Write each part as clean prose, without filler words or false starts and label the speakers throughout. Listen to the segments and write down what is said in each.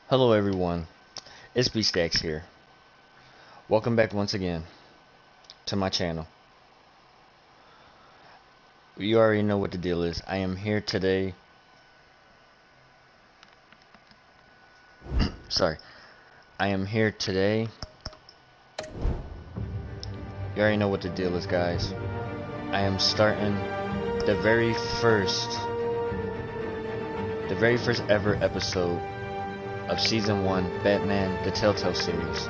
Speaker 1: Hello everyone, it's BStacks here. Welcome back once again to my channel. You already know what the deal is. I am here today. Sorry. I am here today. You already know what the deal is, guys. I am starting the very first ever episode of Season 1 Batman the Telltale series.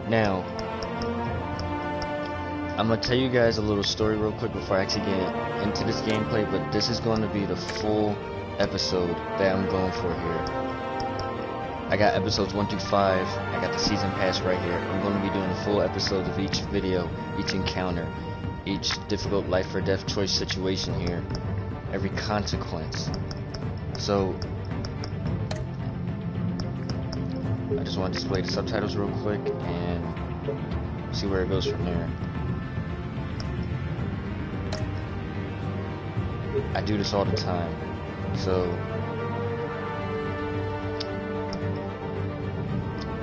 Speaker 1: Now, I'm going to tell you guys a little story real quick before I actually get into this gameplay, but this is going to be the full episode that I'm going for here. I got episodes 1 through 5, I got the season pass right here. I'm going to be doing full episodes of each video, each encounter, each difficult life or death choice situation here, every consequence. So, I just want to display the subtitles real quick and see where it goes from there. I do this all the time, so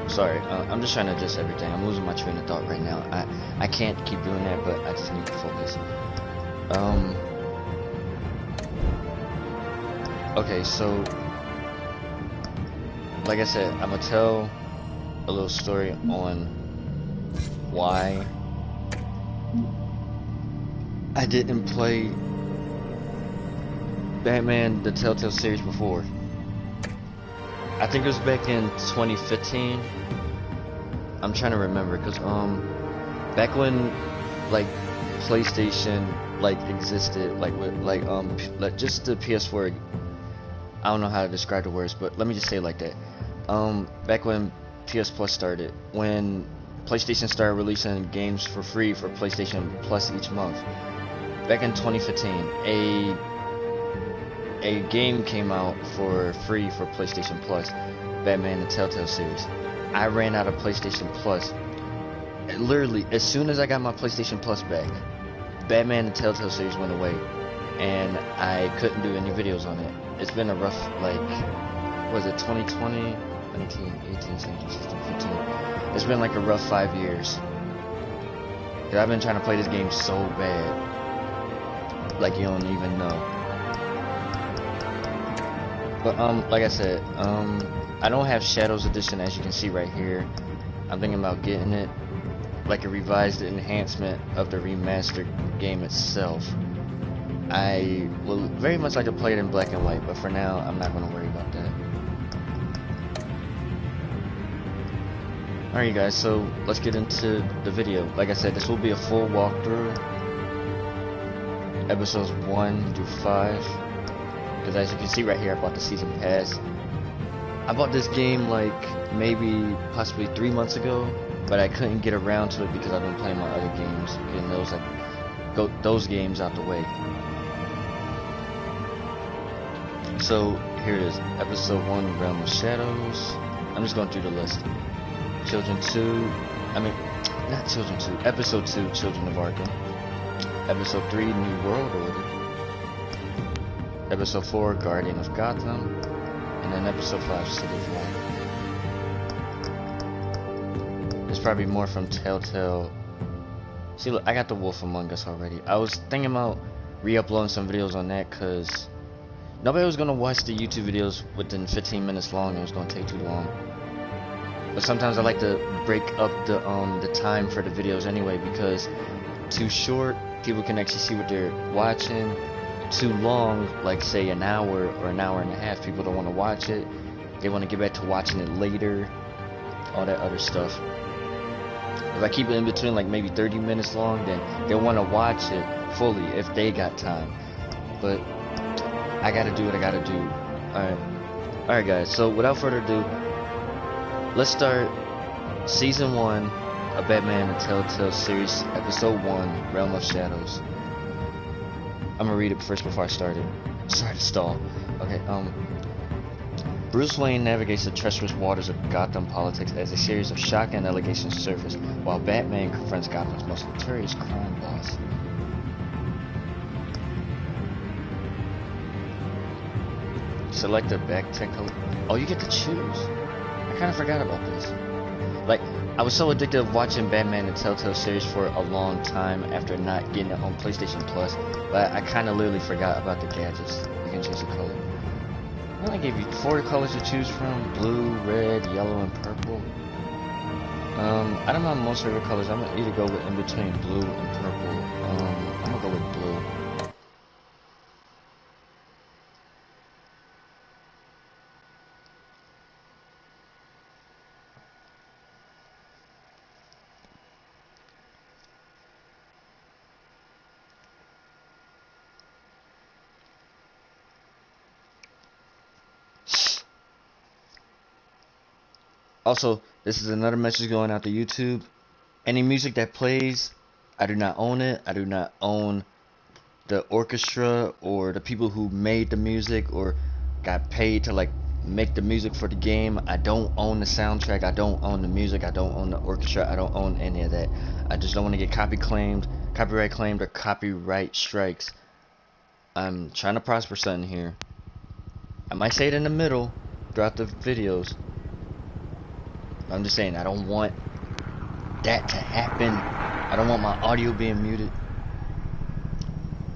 Speaker 1: sorry, I'm just trying to adjust everything. I'm losing my train of thought right now. I can't keep doing that, but I just need to focus. Okay, so like I said, I'm gonna tell a little story on why I didn't play Batman the Telltale series before. I think it was back in 2015. I'm trying to remember, cause back when like PlayStation like existed, like with like just the PS4. I don't know how to describe the words, but let me just say it like that. Back when PS Plus started, when PlayStation started releasing games for free for PlayStation Plus each month. Back in 2015, a game came out for free for PlayStation Plus, Batman the Telltale series. I ran out of PlayStation Plus. Literally, as soon as I got my PlayStation Plus back, Batman the Telltale series went away, and I couldn't do any videos on it. It's been a rough, like, was it 2020, 19, 18, 17, 16, 15? It's been like a rough 5 years. Cause I've been trying to play this game so bad, like you don't even know. But like I said, I don't have Shadows Edition, as you can see right here. I'm thinking about getting it, like a revised enhancement of the remastered game itself. I will very much like to play it in black and white, but for now, I'm not going to worry about that. Alright guys, so let's get into the video. Like I said, this will be a full walkthrough. Episodes 1 through 5. Because as you can see right here, I bought the season pass. I bought this game like maybe possibly 3 months ago, but I couldn't get around to it because I've been playing my other games, getting those games out the way. So here it is, episode 1, Realm of Shadows. I'm just going through the list. Children 2, not Children 2, episode 2, Children of Arkham. Episode 3, New World Order. Episode 4, Guardian of Gotham. And then episode 5, City of Light. There's probably more from Telltale. See, look, I got the Wolf Among Us already. I was thinking about re-uploading some videos on that because nobody was going to watch the YouTube videos within 15 minutes long. It was going to take too long. But sometimes I like to break up the time for the videos anyway, because too short, people can actually see what they're watching. Too long, like say an hour or an hour and a half, people don't want to watch it. They want to get back to watching it later, all that other stuff. If I keep it in between like maybe 30 minutes long, then they'll want to watch it fully if they got time. But I gotta do what I gotta do. Alright guys, so without further ado, let's start Season 1 of Batman the Telltale series, Episode 1, Realm of Shadows. I'm gonna read it first before I start it. Sorry to stall. Okay, Bruce Wayne navigates the treacherous waters of Gotham politics as a series of shocking allegations surface, while Batman confronts Gotham's most notorious crime boss. Select a back tech color. Oh, you get to choose. I kind of forgot about this. Like, I was so addicted to watching Batman and Telltale series for a long time after not getting it on PlayStation Plus, but I kind of literally forgot about the gadgets. You can choose a color. I only gave you 4 colors to choose from: blue, red, yellow, and purple. I don't know my most favorite colors. I'm gonna either go with in between blue and purple. I'm gonna go with blue. Also, this is another message going out to YouTube. Any music that plays, I do not own it. I do not own the orchestra or the people who made the music or got paid to like make the music for the game. I don't own the soundtrack. I don't own the music. I don't own the orchestra. I don't own any of that. I just don't want to get copyright claimed, or copyright strikes. I'm trying to prosper something here. I might say it in the middle throughout the videos. I'm just saying, I don't want that to happen. I don't want my audio being muted.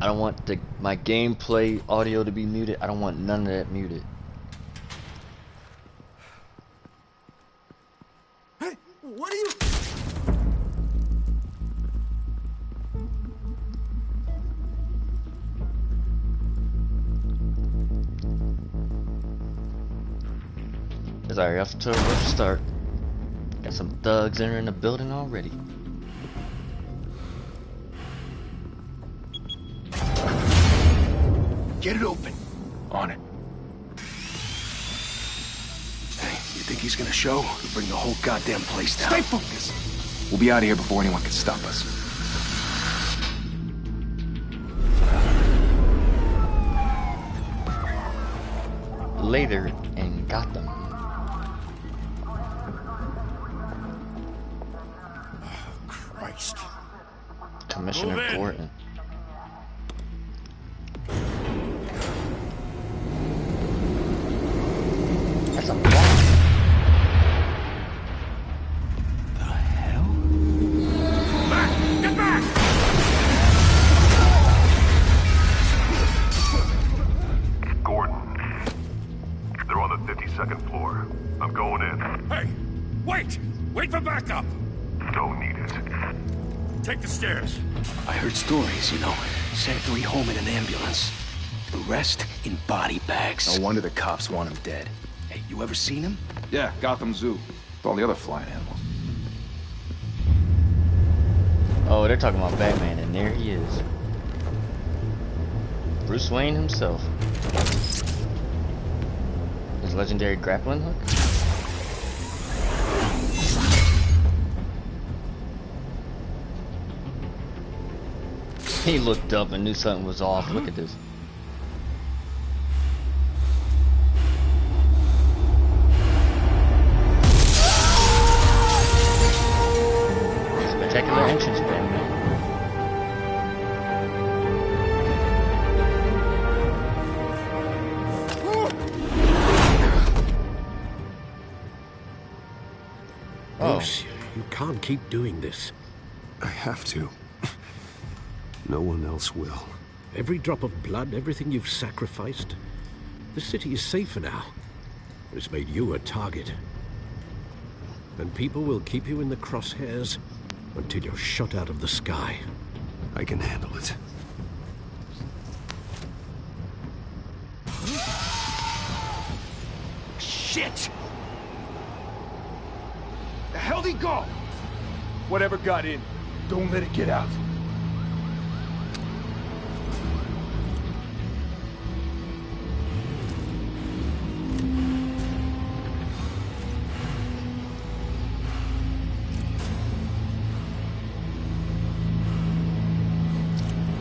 Speaker 1: I don't want my gameplay audio to be muted. I don't want none of that muted.
Speaker 2: Hey, what are you?
Speaker 1: It's already off to a rough start. Got some thugs entering the building already.
Speaker 2: Get it open. On it. Hey, you think he's gonna show? He'll bring the whole goddamn place down. Stay focused.
Speaker 3: We'll be out of here before anyone can stop us.
Speaker 1: Later in Gotham.
Speaker 2: Christ.
Speaker 1: Commissioner Gordon. That's a bomb.
Speaker 2: The hell? Back! Get back!
Speaker 4: Gordon. They're on the 52nd floor. I'm going in.
Speaker 5: Hey! Wait! Wait for backup!
Speaker 4: Don't need it.
Speaker 5: Take the stairs.
Speaker 2: I heard stories, you know. Sent 3 home in an ambulance. The rest in body bags.
Speaker 3: No wonder the cops want him dead.
Speaker 2: Hey, you ever seen him?
Speaker 3: Yeah, Gotham Zoo. With all the other flying animals.
Speaker 1: Oh, they're talking about Batman, and there he is. Bruce Wayne himself. His legendary grappling hook. He looked up and knew something was off. Look at this. Spectacular entrance, Batman.
Speaker 5: Bruce, you can't keep doing this.
Speaker 6: I have to. No one else will.
Speaker 5: Every drop of blood, everything you've sacrificed. The city is safer now. It's made you a target. And people will keep you in the crosshairs until you're shot out of the sky.
Speaker 6: I can handle it.
Speaker 2: Shit! The hell'd he go? Whatever got in, don't let it get out.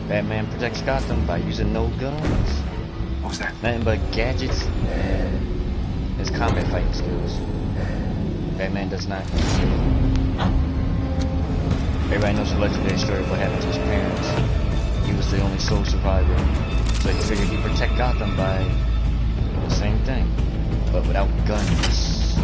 Speaker 1: Batman protects Gotham by using no guns.
Speaker 3: What was that?
Speaker 1: Nothing but gadgets his combat fighting skills. Batman does not. Everybody knows the legendary story of what happened to his parents. He was the only sole survivor. So he figured he'd protect Gotham by the same thing, but without guns.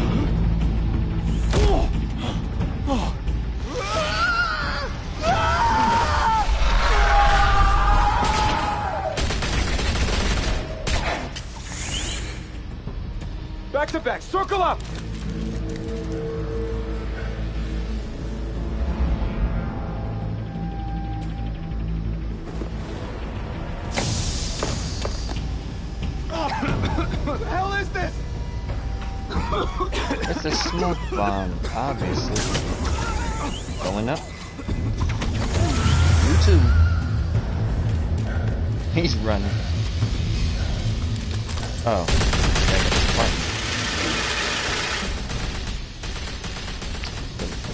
Speaker 3: Back to back, circle up! What the hell is this?
Speaker 1: It's a smoke bomb, obviously. Going up. You too. He's running. Oh.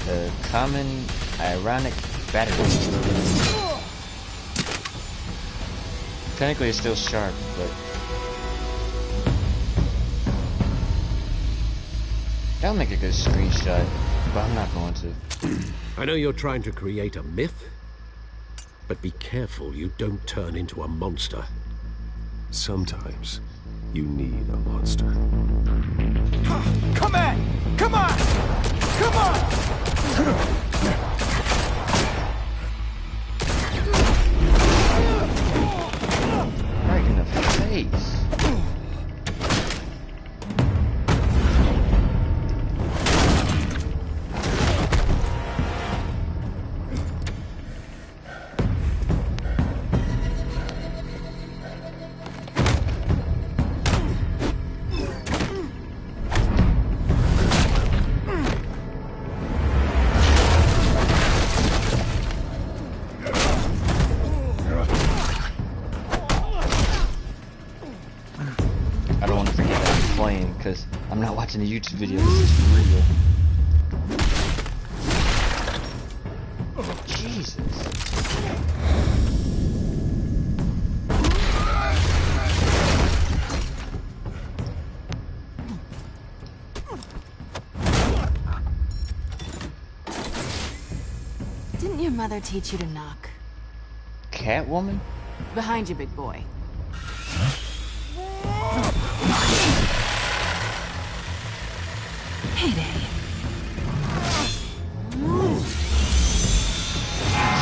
Speaker 1: The common ironic battery. Technically it's still sharp, but that'll make a good screenshot, but I'm not going to.
Speaker 5: I know you're trying to create a myth, but be careful you don't turn into a monster.
Speaker 6: Sometimes you need a monster.
Speaker 3: Come on! Come on! Come on!
Speaker 1: Right in the face. Because I'm not watching a YouTube video, this is real. Jesus.
Speaker 7: Didn't your mother teach you to knock?
Speaker 1: Catwoman?
Speaker 7: Behind you, big boy. Heyday.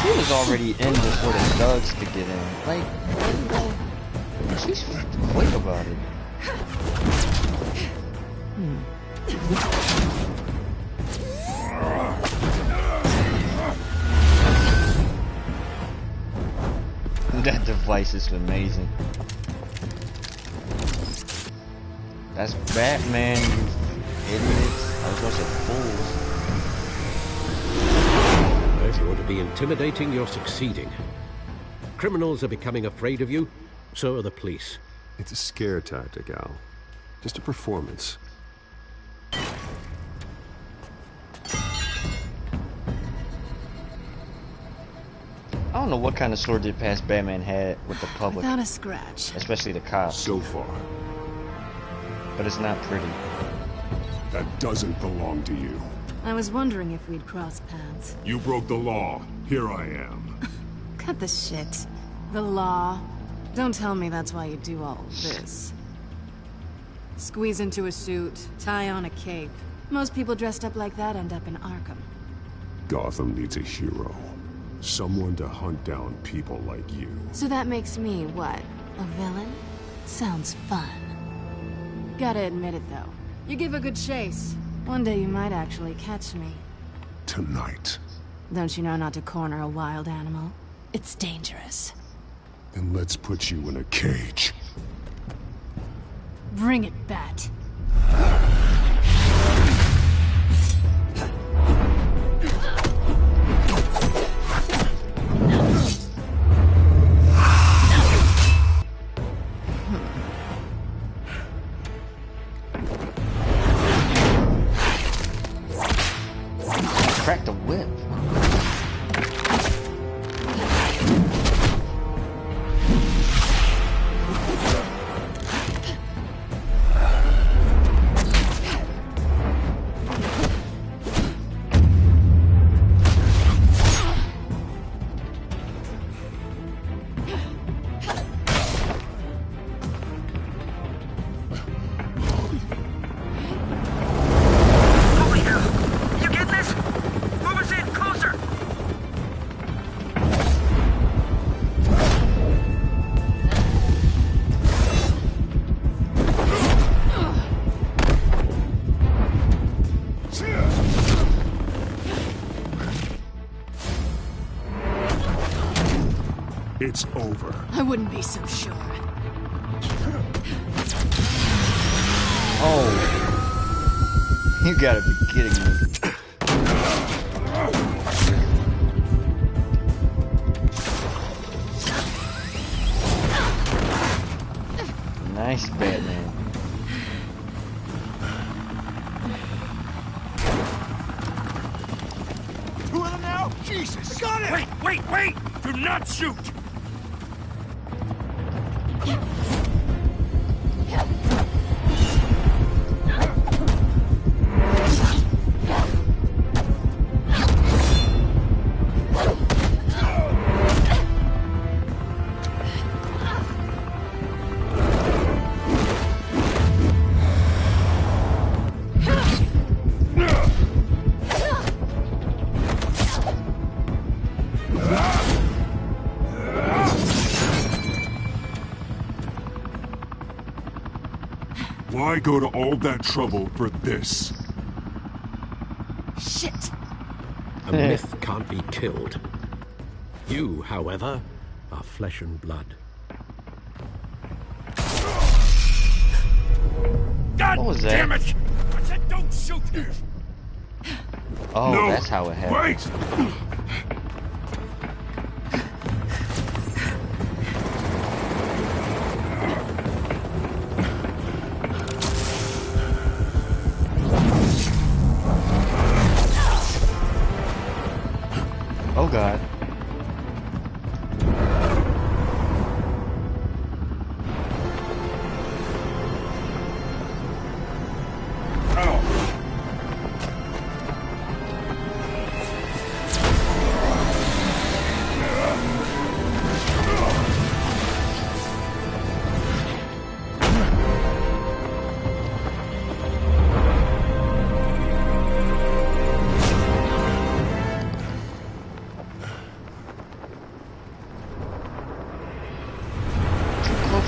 Speaker 1: She was already in before the thugs could get in. Like, she's quick about it. That device is amazing. That's Batman, you idiots. I was gonna say fools.
Speaker 5: If you want to be intimidating, you're succeeding. Criminals are becoming afraid of you, so are the police.
Speaker 6: It's a scare tactic, Al. Just a performance.
Speaker 1: I don't know what kind of sordid past Batman had with the public.
Speaker 7: Without a scratch.
Speaker 1: Especially the cops.
Speaker 6: So far.
Speaker 1: But it's not pretty.
Speaker 8: That doesn't belong to you.
Speaker 7: I was wondering if we'd cross paths.
Speaker 8: You broke the law. Here I am.
Speaker 7: Cut the shit. The law. Don't tell me that's why you do all this. Squeeze into a suit, tie on a cape. Most people dressed up like that end up in Arkham.
Speaker 8: Gotham needs a hero. Someone to hunt down people like you.
Speaker 7: So that makes me, what, a villain? Sounds fun. Gotta admit it, though. You give a good chase. One day you might actually catch me.
Speaker 8: Tonight.
Speaker 7: Don't you know not to corner a wild animal? It's dangerous.
Speaker 8: Then let's put you in a cage.
Speaker 7: Bring it, Bat.
Speaker 1: Crack the whip.
Speaker 8: it's over.
Speaker 7: I wouldn't be so sure.
Speaker 1: Oh. You gotta be kidding me. Nice, Batman.
Speaker 3: Two of them now? Jesus! Got it!
Speaker 2: Wait! Do not shoot!
Speaker 8: Why go to all that trouble for this?
Speaker 7: Shit!
Speaker 5: A myth can't be killed. You, however, are flesh and blood.
Speaker 2: God
Speaker 1: What was that?
Speaker 2: damn it! I said don't shoot!
Speaker 1: Oh,
Speaker 8: No,
Speaker 1: that's how it happened.
Speaker 8: Wait!
Speaker 1: Oh god.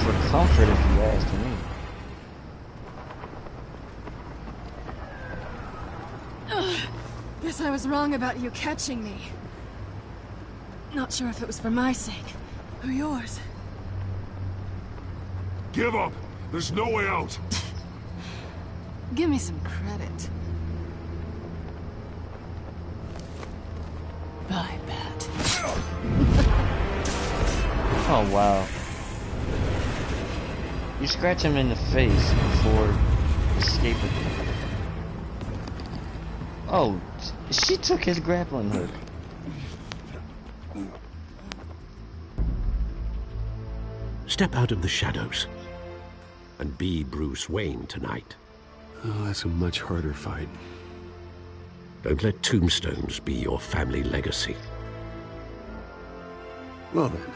Speaker 1: For comfort, if you ask me.
Speaker 7: Guess I was wrong about you catching me. Not sure if it was for my sake or yours.
Speaker 8: Give up! There's no way out!
Speaker 7: Give me some credit. Bye, Bat.
Speaker 1: Oh wow. You scratch him in the face before escaping. Oh, she took his grappling hook.
Speaker 5: Step out of the shadows and be Bruce Wayne tonight.
Speaker 6: Oh, that's a much harder fight.
Speaker 5: Don't let tombstones be your family legacy.
Speaker 6: Well then.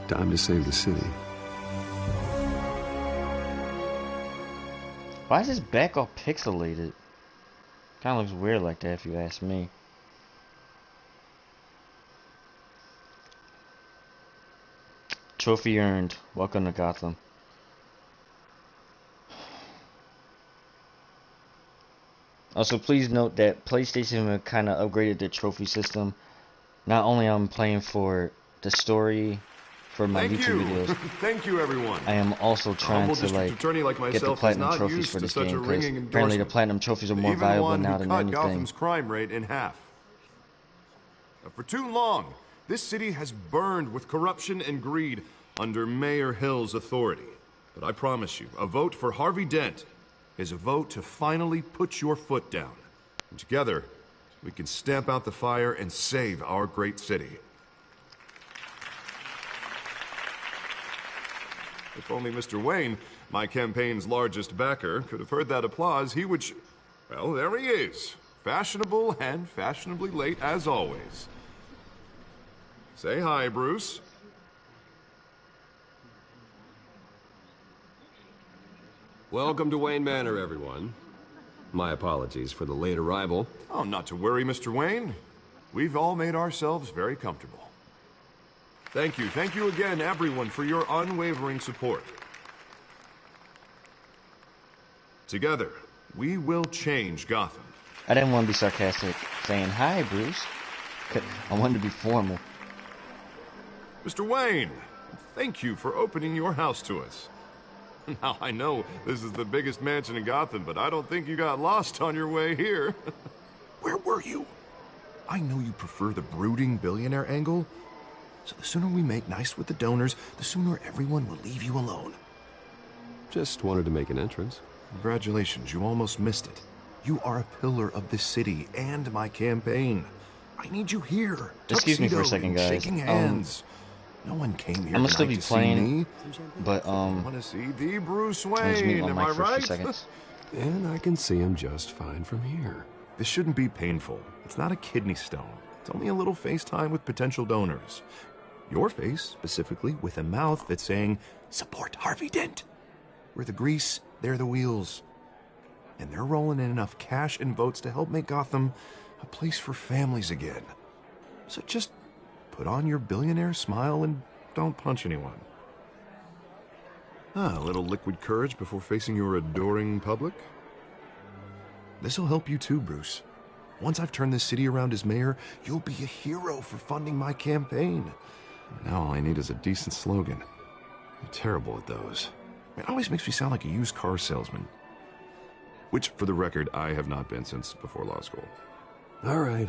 Speaker 6: Time to save the city.
Speaker 1: Why is his back all pixelated? Kinda looks weird like that if you ask me. Trophy earned. Welcome to Gotham. Also, please note that PlayStation kind of upgraded the trophy system. Not only I'm playing for the story for my
Speaker 9: Thank
Speaker 1: YouTube
Speaker 9: you.
Speaker 1: videos,
Speaker 9: Thank you, everyone.
Speaker 1: I am also trying
Speaker 9: humble
Speaker 1: to
Speaker 9: district attorney like
Speaker 1: get the
Speaker 9: myself is
Speaker 1: platinum
Speaker 9: not
Speaker 1: trophies
Speaker 9: used
Speaker 1: for
Speaker 9: to
Speaker 1: this
Speaker 9: such a
Speaker 1: game because
Speaker 9: ringing
Speaker 1: apparently the
Speaker 9: endorsement.
Speaker 1: platinum trophies are more
Speaker 9: Even
Speaker 1: valuable
Speaker 9: one
Speaker 1: now
Speaker 9: who
Speaker 1: than
Speaker 9: cut
Speaker 1: anything.
Speaker 9: Gotham's crime rate in half. For too long, this city has burned with corruption and greed under Mayor Hill's authority. But I promise you, a vote for Harvey Dent is a vote to finally put your foot down. And together, we can stamp out the fire and save our great city. If only Mr. Wayne, my campaign's largest backer, could have heard that applause, he would well, there he is. Fashionable and fashionably late as always. Say hi, Bruce.
Speaker 6: Welcome to Wayne Manor, everyone. My apologies for the late arrival.
Speaker 9: Oh, not to worry, Mr. Wayne. We've all made ourselves very comfortable. Thank you again, everyone, for your unwavering support. Together, we will change Gotham.
Speaker 1: I didn't want to be sarcastic saying hi, Bruce. I wanted to be formal.
Speaker 9: Mr. Wayne, thank you for opening your house to us. Now, I know this is the biggest mansion in Gotham, but I don't think you got lost on your way here. Where were you? I know you prefer the brooding billionaire angle, so the sooner we make nice with the donors, the sooner everyone will leave you alone.
Speaker 6: Just wanted to make an entrance.
Speaker 9: Congratulations, you almost missed it. You are a pillar of this city and my campaign. I need you here.
Speaker 1: Excuse me for a
Speaker 9: Tuxedo
Speaker 1: second,
Speaker 9: and
Speaker 1: guys.
Speaker 9: shaking hands. No one came here
Speaker 1: I'm gonna still
Speaker 9: tonight
Speaker 1: be
Speaker 9: to
Speaker 1: playing,
Speaker 9: see me.
Speaker 1: but
Speaker 9: Want to see the Bruce
Speaker 1: I'll just mute
Speaker 9: Wayne?
Speaker 1: my
Speaker 9: Am I
Speaker 1: mic for a few
Speaker 9: right?
Speaker 1: seconds.
Speaker 6: And I can see him just fine from here.
Speaker 9: This shouldn't be painful. It's not a kidney stone. It's only a little FaceTime with potential donors. Your face, specifically, with a mouth that's saying, support Harvey Dent. We're the grease, they're the wheels. And they're rolling in enough cash and votes to help make Gotham a place for families again. So just put on your billionaire smile and don't punch anyone. A little liquid courage before facing your adoring public. This'll help you too, Bruce. Once I've turned this city around as mayor, you'll be a hero for funding my campaign. Now all I need is a decent slogan. I'm terrible at those. It always makes me sound like a used car salesman. Which, for the record, I have not been since before law school.
Speaker 6: All right.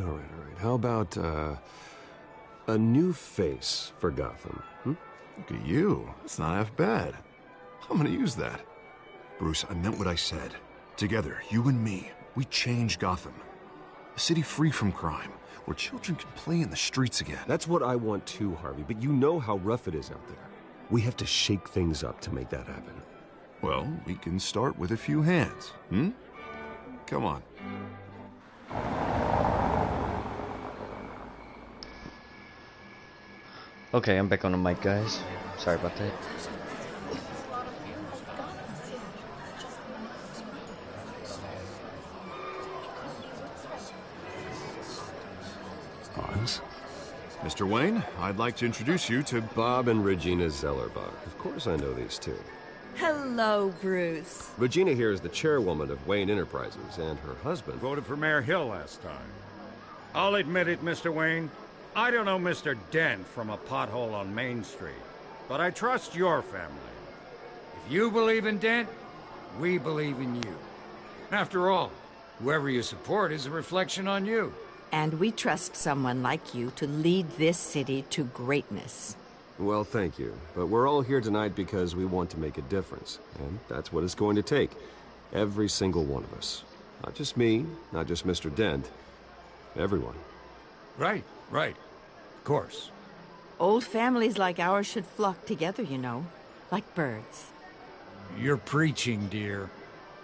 Speaker 6: How about, a new face for Gotham?
Speaker 9: Look at you. That's not half bad. I'm gonna use that. Bruce, I meant what I said. Together, you and me, we change Gotham. A city free from crime, where children can play in the streets again.
Speaker 6: That's what I want too, Harvey, but you know how rough it is out there. We have to shake things up to make that happen.
Speaker 9: Well, we can start with a few hands, Come on.
Speaker 1: Okay, I'm back on the mic, guys. Sorry about that.
Speaker 8: Hans?
Speaker 9: Mr. Wayne, I'd like to introduce you to
Speaker 6: Bob and Regina Zellerbach. Of course I know these two.
Speaker 10: Hello, Bruce.
Speaker 6: Regina here is the chairwoman of Wayne Enterprises, and her husband...
Speaker 3: Voted for Mayor Hill last time. I'll admit it, Mr. Wayne. I don't know Mr. Dent from a pothole on Main Street, but I trust your family. If you believe in Dent, we believe in you. After all, whoever you support is a reflection on you.
Speaker 10: And we trust someone like you to lead this city to greatness.
Speaker 6: Well, thank you. But we're all here tonight because we want to make a difference. And that's what it's going to take. Every single one of us. Not just me, not just Mr. Dent. Everyone.
Speaker 3: Right. Of course.
Speaker 10: Old families like ours should flock together, you know. Like birds.
Speaker 3: You're preaching, dear.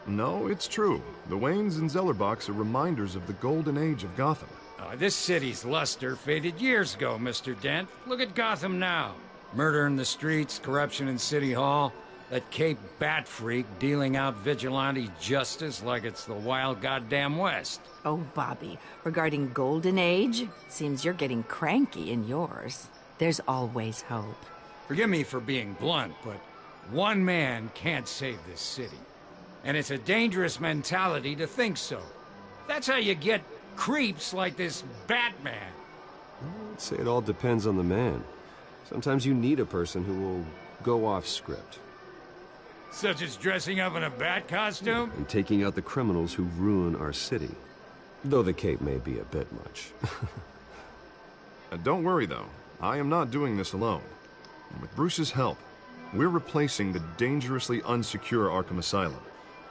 Speaker 9: No, it's true. The Waynes and Zellerbachs are reminders of the golden age of Gotham.
Speaker 3: This city's luster faded years ago, Mr. Dent. Look at Gotham now. Murder in the streets, corruption in City Hall, that Cape Bat freak dealing out vigilante justice like it's the wild goddamn West.
Speaker 10: Oh, Bobby, regarding Golden Age, seems you're getting cranky in yours. There's always hope.
Speaker 3: Forgive me for being blunt, but one man can't save this city. And it's a dangerous mentality to think so. That's how you get creeps like this Batman.
Speaker 6: I'd say it all depends on the man. Sometimes you need a person who will go off script.
Speaker 3: Such as dressing up in a bat costume?
Speaker 6: And taking out the criminals who ruin our city. Though the cape may be a bit much.
Speaker 9: Don't worry, though. I am not doing this alone. And with Bruce's help, we're replacing the dangerously unsecure Arkham Asylum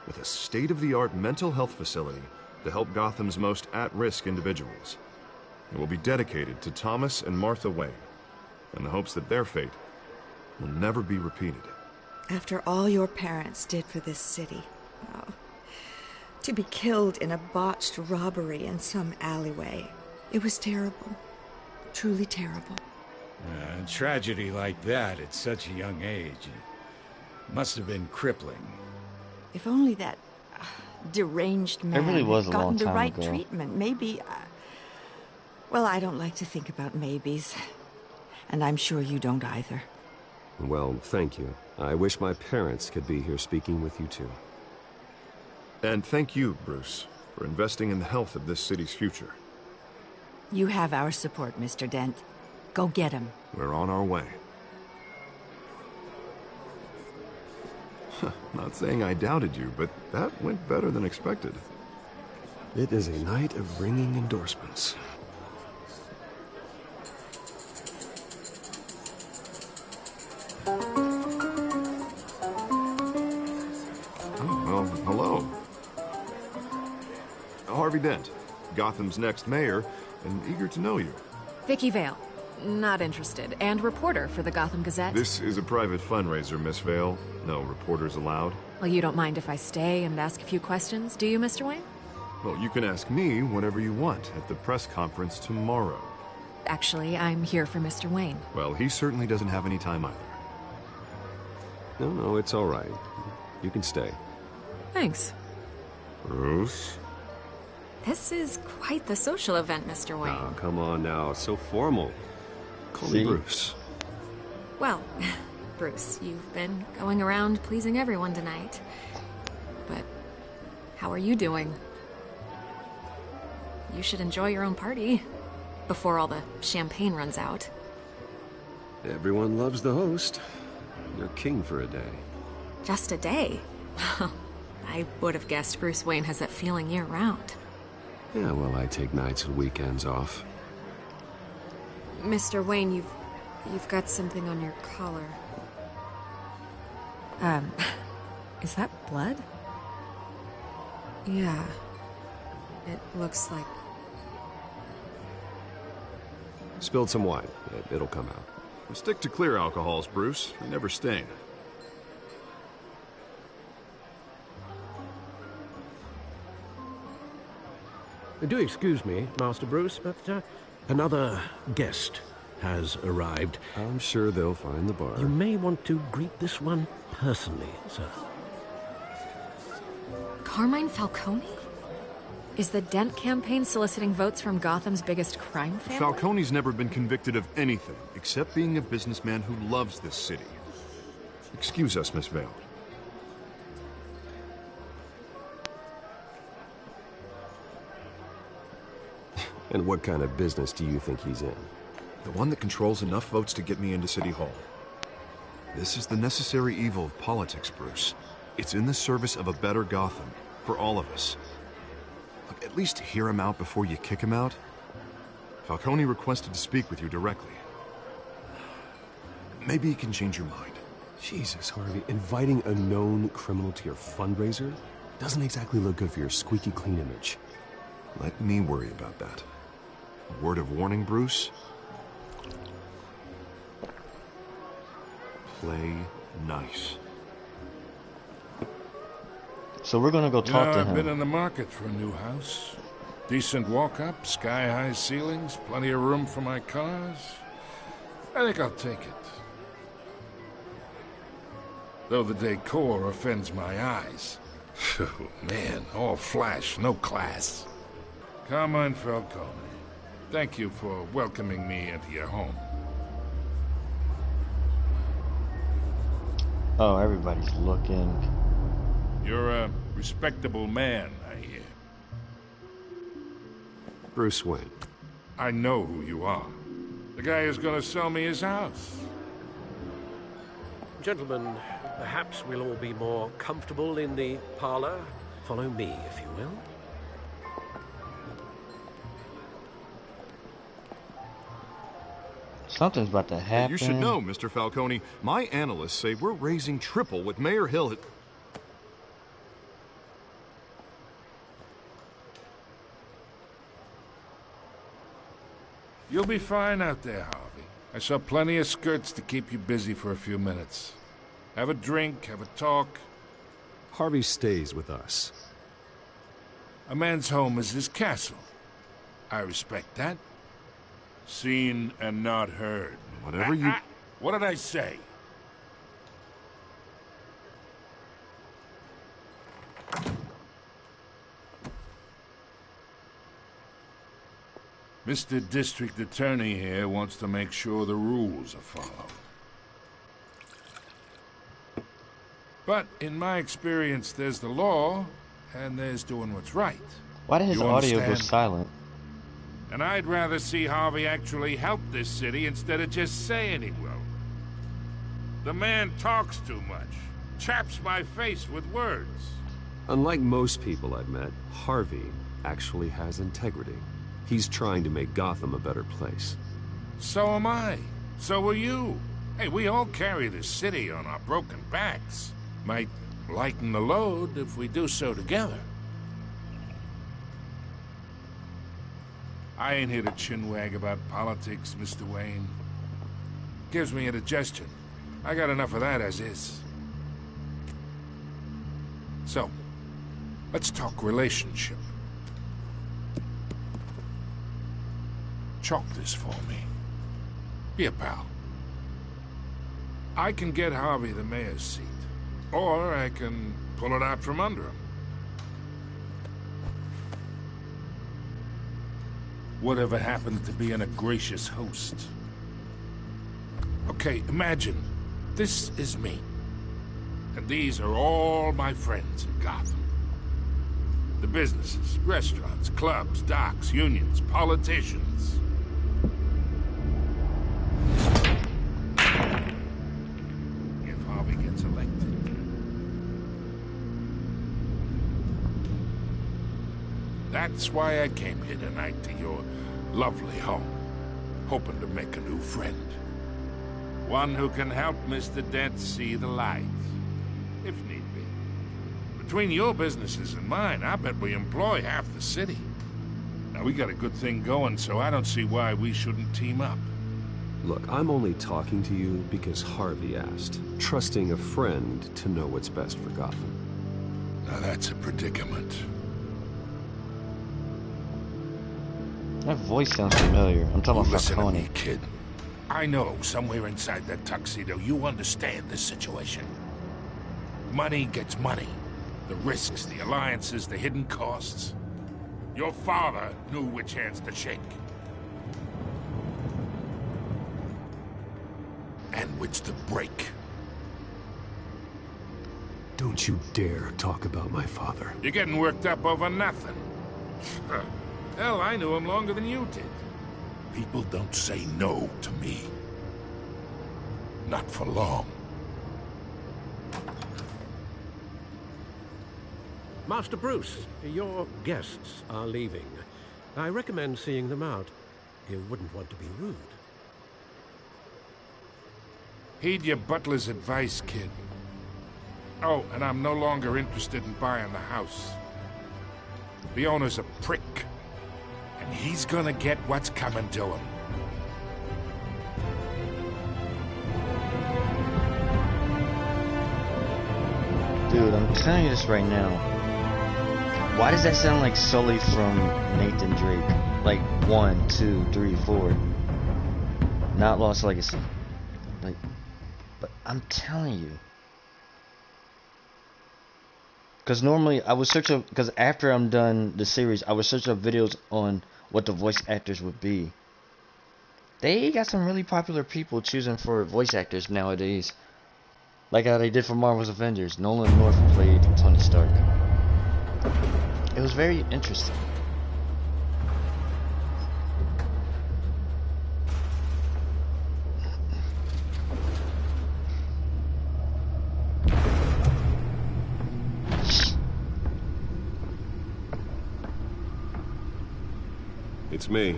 Speaker 9: with a state-of-the-art mental health facility to help Gotham's most at-risk individuals. It will be dedicated to Thomas and Martha Wayne, in the hopes that their fate will never be repeated.
Speaker 11: After all your parents did for this city, oh, to be killed in a botched robbery in some alleyway, it was terrible. Truly terrible.
Speaker 3: A tragedy like that at such a young age must have been crippling.
Speaker 10: If only that deranged man
Speaker 1: really was
Speaker 10: had
Speaker 1: a long
Speaker 10: gotten the
Speaker 1: time
Speaker 10: right
Speaker 1: ago.
Speaker 10: treatment, maybe... well, I don't like to think about maybes. And I'm sure you don't either.
Speaker 6: Well, thank you. I wish my parents could be here speaking with you too.
Speaker 9: And thank you, Bruce, for investing in the health of this city's future.
Speaker 10: You have our support, Mr. Dent. Go get him.
Speaker 9: We're on our way. Not saying I doubted you, but that went better than expected.
Speaker 6: It is a night of ringing endorsements.
Speaker 9: Oh, well, hello. Harvey Dent, Gotham's next mayor, and eager to know you.
Speaker 12: Vicky Vale. Not interested. And reporter for the Gotham Gazette.
Speaker 9: This is a private fundraiser, Miss Vale. No reporters allowed.
Speaker 12: Well, you don't mind if I stay and ask a few questions, do you, Mr. Wayne?
Speaker 9: Well, you can ask me whatever you want at the press conference tomorrow.
Speaker 12: Actually, I'm here for Mr. Wayne.
Speaker 9: Well, he certainly doesn't have any time either.
Speaker 6: No, it's all right. You can stay.
Speaker 12: Thanks.
Speaker 9: Bruce?
Speaker 13: This is quite the social event, Mr. Wayne.
Speaker 6: Oh, come on now. It's so formal. Call me Bruce.
Speaker 13: Well, Bruce, you've been going around pleasing everyone tonight. But how are you doing? You should enjoy your own party before all the champagne runs out.
Speaker 6: Everyone loves the host. You're king for a day.
Speaker 13: Just a day? I would have guessed Bruce Wayne has that feeling year-round.
Speaker 6: Yeah, well, I take nights and weekends off.
Speaker 13: Mr. Wayne, you've got something on your collar.
Speaker 12: Is that blood?
Speaker 13: Yeah. It looks like...
Speaker 6: Spilled some wine. It'll come out.
Speaker 9: Stick to clear alcohols, Bruce. They never stain.
Speaker 5: Do excuse me, Master Bruce, but another guest has arrived.
Speaker 6: I'm sure they'll find the bar.
Speaker 5: You may want to greet this one personally, sir.
Speaker 12: Carmine Falcone? Is the Dent campaign soliciting votes from Gotham's biggest crime family?
Speaker 9: Falcone's never been convicted of anything, except being a businessman who loves this city. Excuse us, Miss Vale.
Speaker 6: And what kind of business do you think he's in?
Speaker 9: The one that controls enough votes to get me into City Hall. This is the necessary evil of politics, Bruce. It's in the service of a better Gotham, for all of us. Look, at least hear him out before you kick him out. Falcone requested to speak with you directly. Maybe he can change your mind.
Speaker 6: Jesus, Harvey, inviting a known criminal to your fundraiser doesn't exactly look good for your squeaky clean image.
Speaker 9: Let me worry about that. A word of warning, Bruce? Play nice.
Speaker 1: So we're gonna go talk to him.
Speaker 14: I've been in the market for a new house. Decent walk-up, sky-high ceilings, plenty of room for my cars. I think I'll take it. Though the decor offends my eyes. Oh, man, all flash, no class. Carmine Falcone, thank you for welcoming me into your home.
Speaker 1: Oh, everybody's looking.
Speaker 14: You're a respectable man, I hear.
Speaker 6: Bruce Wayne.
Speaker 14: I know who you are. The guy who's gonna sell me his house.
Speaker 5: Gentlemen, perhaps we'll all be more comfortable in the parlor. Follow me, if you will.
Speaker 1: Something's about to happen.
Speaker 9: You should know, Mr. Falcone, my analysts say we're raising triple what Mayor Hill had...
Speaker 14: You'll be fine out there, Harvey. I saw plenty of skirts to keep you busy for a few minutes. Have a drink, have a talk.
Speaker 6: Harvey stays with us.
Speaker 14: A man's home is his castle. I respect that. Seen and not heard.
Speaker 9: Whatever you...
Speaker 14: What did I say? Mr. District Attorney here wants to make sure the rules are followed. But in my experience, there's the law, and there's doing what's right.
Speaker 1: Why did his
Speaker 14: You
Speaker 1: audio go
Speaker 14: understand?
Speaker 1: silent?
Speaker 14: And I'd rather see Harvey actually help this city instead of just saying he will. The man talks too much. Chaps my face with words.
Speaker 6: Unlike most people I've met, Harvey actually has integrity. He's trying to make Gotham a better place.
Speaker 14: So am I. So are you. Hey, we all carry this city on our broken backs. Might lighten the load if we do so together. I ain't here to chinwag about politics, Mr. Wayne. Gives me indigestion. I got enough of that as is. So, let's talk relationship. Chalk this for me. Be a pal. I can get Harvey the mayor's seat, or I can pull it out from under him. Whatever happened to being a gracious host? Okay, imagine this is me, and these are all my friends in Gotham. The businesses, restaurants, clubs, docks, unions, politicians. If Harvey gets elected. That's why I came here tonight to your lovely home, hoping to make a new friend. One who can help Mr. Dent see the light, if need be. Between your businesses and mine, I bet we employ half the city. Now, we got a good thing going, so I don't see why we shouldn't team up.
Speaker 6: Look, I'm only talking to you because Harvey asked, trusting a friend to know what's best for Gotham.
Speaker 14: Now that's a predicament.
Speaker 1: That voice sounds familiar. I'm talking about
Speaker 14: Listen to
Speaker 1: Falcone.
Speaker 14: me, kid. I know somewhere inside that tuxedo you understand this situation. Money gets money. The risks, the alliances, the hidden costs. Your father knew which hands to shake. And which to break.
Speaker 6: Don't you dare talk about my father.
Speaker 14: You're getting worked up over nothing. Hell, I knew him longer than you did. People don't say no to me. Not for long.
Speaker 5: Master Bruce, your guests are leaving. I recommend seeing them out. You wouldn't want to be rude.
Speaker 14: Heed your butler's advice, kid. Oh, and I'm no longer interested in buying the house. The owner's a prick. And he's gonna get what's coming to him.
Speaker 1: Dude, I'm telling you this right now. Why does that sound like Sully from Nathan Drake? Like 1, 2, 3, 4. Not Lost Legacy. Like, but I'm telling you. Because normally I would search up, because after I'm done the series, I would search up videos on what the voice actors would be. They got some really popular people choosing for voice actors nowadays. Like how they did for Marvel's Avengers. Nolan North played Tony Stark. It was very interesting.
Speaker 6: It's me.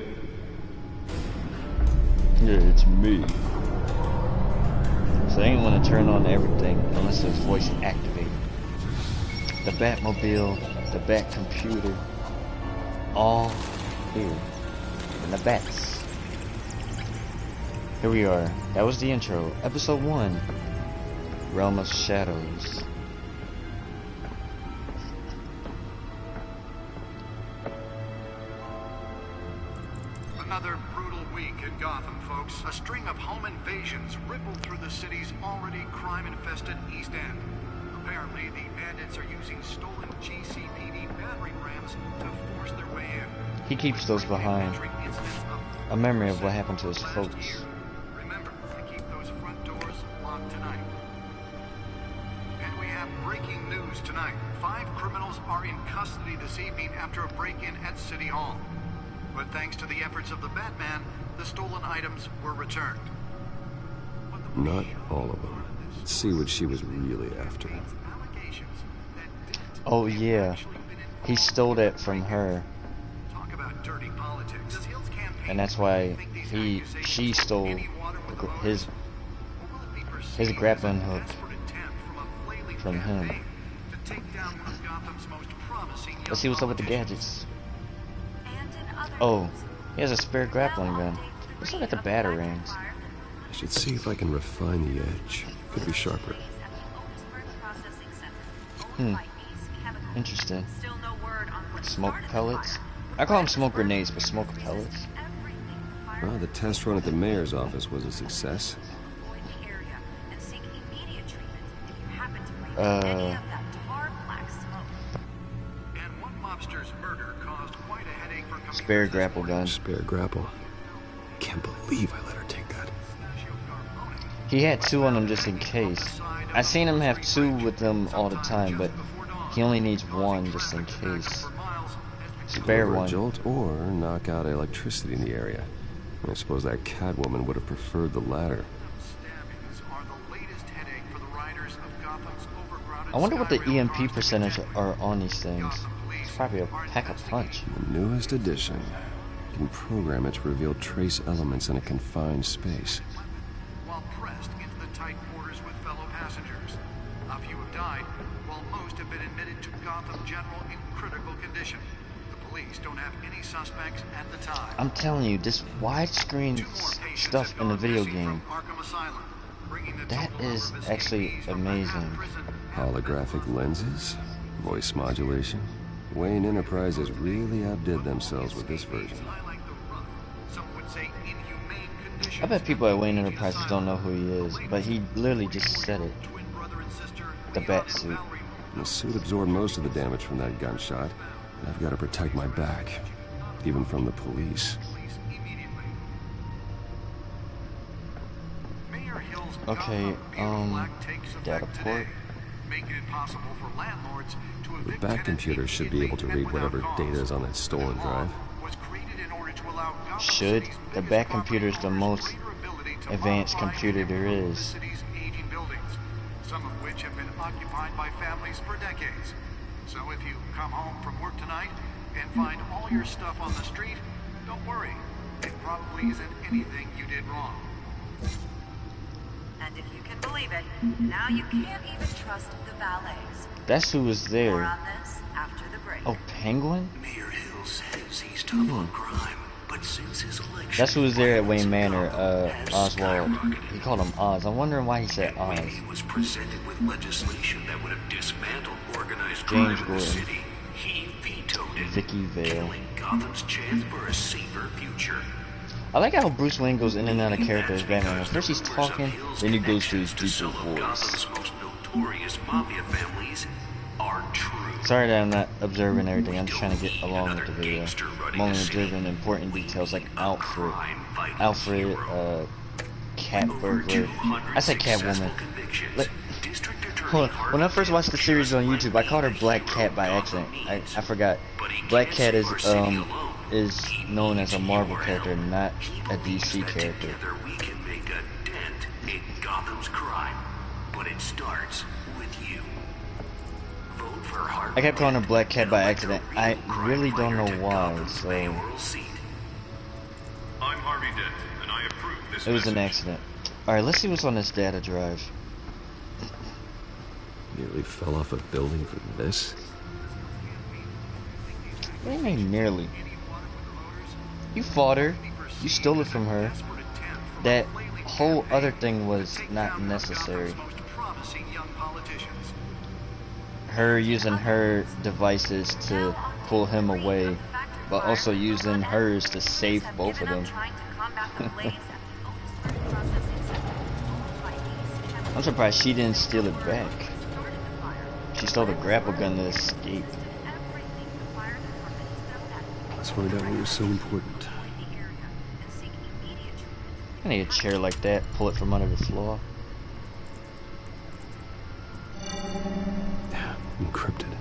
Speaker 1: Yeah, it's me. So they ain't want to turn on everything unless it's voice activated. The Batmobile, the Bat computer, all here in the Bats. Here we are. That was the intro. Episode 1. Realm of Shadows.
Speaker 15: Another brutal week in Gotham, folks. A string of home invasions rippled through the city's already crime-infested East End. Apparently, the bandits are using stolen GCPD battering rams to force their way in.
Speaker 1: He keeps those behind. A memory of what happened to his folks.
Speaker 15: Remember to keep those front doors locked tonight. And we have breaking news tonight. 5 criminals are in custody this evening after a break-in at City Hall. But thanks to the efforts of the Batman, the stolen items were returned.
Speaker 6: Not all of them. Let's see what she was really after.
Speaker 1: Oh yeah, he stole that from her, and that's why she stole his grappling hook from him. Let's see what's up with the gadgets. Oh, he has a spare grappling gun. Let's look at the batarangs.
Speaker 6: I should see if I can refine the edge. Could be sharper.
Speaker 1: Interesting. Smoke pellets? I call them smoke grenades, but smoke pellets?
Speaker 6: Well, the test run at the mayor's office was a success.
Speaker 1: Spare grapple gun.
Speaker 6: Spare grapple. Can't believe I let her take that.
Speaker 1: He had 2 on him just in case. I seen him have 2 with them all the time, but he only needs 1 just in case. Spare one.
Speaker 6: Jolt or knock out electricity in the area. I suppose that Catwoman would have preferred the latter.
Speaker 1: I wonder what the EMP percentage are on these things. It's probably a pack a punch.
Speaker 6: The newest edition. You can program it to reveal trace elements in a confined space.
Speaker 15: While pressed into the tight quarters with fellow passengers. A few have died, while most have been admitted to Gotham General in critical condition. The police don't have any suspects at the time.
Speaker 1: I'm telling you, this widescreen stuff in the video game, that is actually amazing.
Speaker 6: Holographic lenses, voice modulation. Wayne Enterprises really outdid themselves with this version.
Speaker 1: I bet people at Wayne Enterprises don't know who he is, but he literally just said it. The bat suit.
Speaker 6: The suit absorbed most of the damage from that gunshot. I've got to protect my back, even from the police.
Speaker 1: Okay, data port.
Speaker 6: The back computer should be able to read whatever data is on that stolen drive.
Speaker 1: Should. The back computer is the most advanced computer there is.
Speaker 15: Some of which have been occupied by families for decades. So if you come home from work tonight and find all your stuff on the street, don't worry. It probably isn't anything you did wrong.
Speaker 16: And if you can believe it, now you can't even trust the valets.
Speaker 1: That's who was there.
Speaker 16: More on this after the break.
Speaker 1: Oh, Penguin?
Speaker 2: Mayor Hill says he's tough on crime, but since his election,
Speaker 1: that's who was there at Wayne Manor, Oswald. He called him Oz. I'm wondering why he said Oz.
Speaker 2: he was presented with legislation that would have dismantled organized
Speaker 1: James
Speaker 2: crime in the
Speaker 1: Gordon.
Speaker 2: city. He vetoed it,
Speaker 1: Vicky Vale.
Speaker 2: killing Gotham's chance for a safer future.
Speaker 1: I like how Bruce Wayne goes in and out of character as Batman. First he's talking, then he goes to his deeper voice.
Speaker 2: Gotham's most notorious mafia families are true.
Speaker 1: Sorry that I'm not observing everything. I'm just trying to get along with the video. I'm only observing important details like Alfred, Cat Burglar. I said Catwoman. Hold on. When I first watched the series on YouTube, I called her Black Cat by accident. I forgot. Black Cat is known as a Marvel character, not a DC character.
Speaker 2: We can make a dent in Gotham's crime, but it starts with you. Vote for Harvey.
Speaker 1: I kept calling her Black Cat by accident. I really don't know why, so
Speaker 4: I'm Harvey Dent, and I approve this.
Speaker 1: it was an accident. Alright, let's see what's on this data drive.
Speaker 6: Nearly fell off a building for this?
Speaker 1: What do you mean nearly? You fought her. You stole it from her. That whole other thing was not necessary. Her using her devices to pull him away, but also using hers to save both of them. I'm surprised she didn't steal it back. She stole the grapple gun to escape.
Speaker 6: Let's find out what was so important.
Speaker 1: I need a chair like that. Pull it from under the floor.
Speaker 6: Encrypted.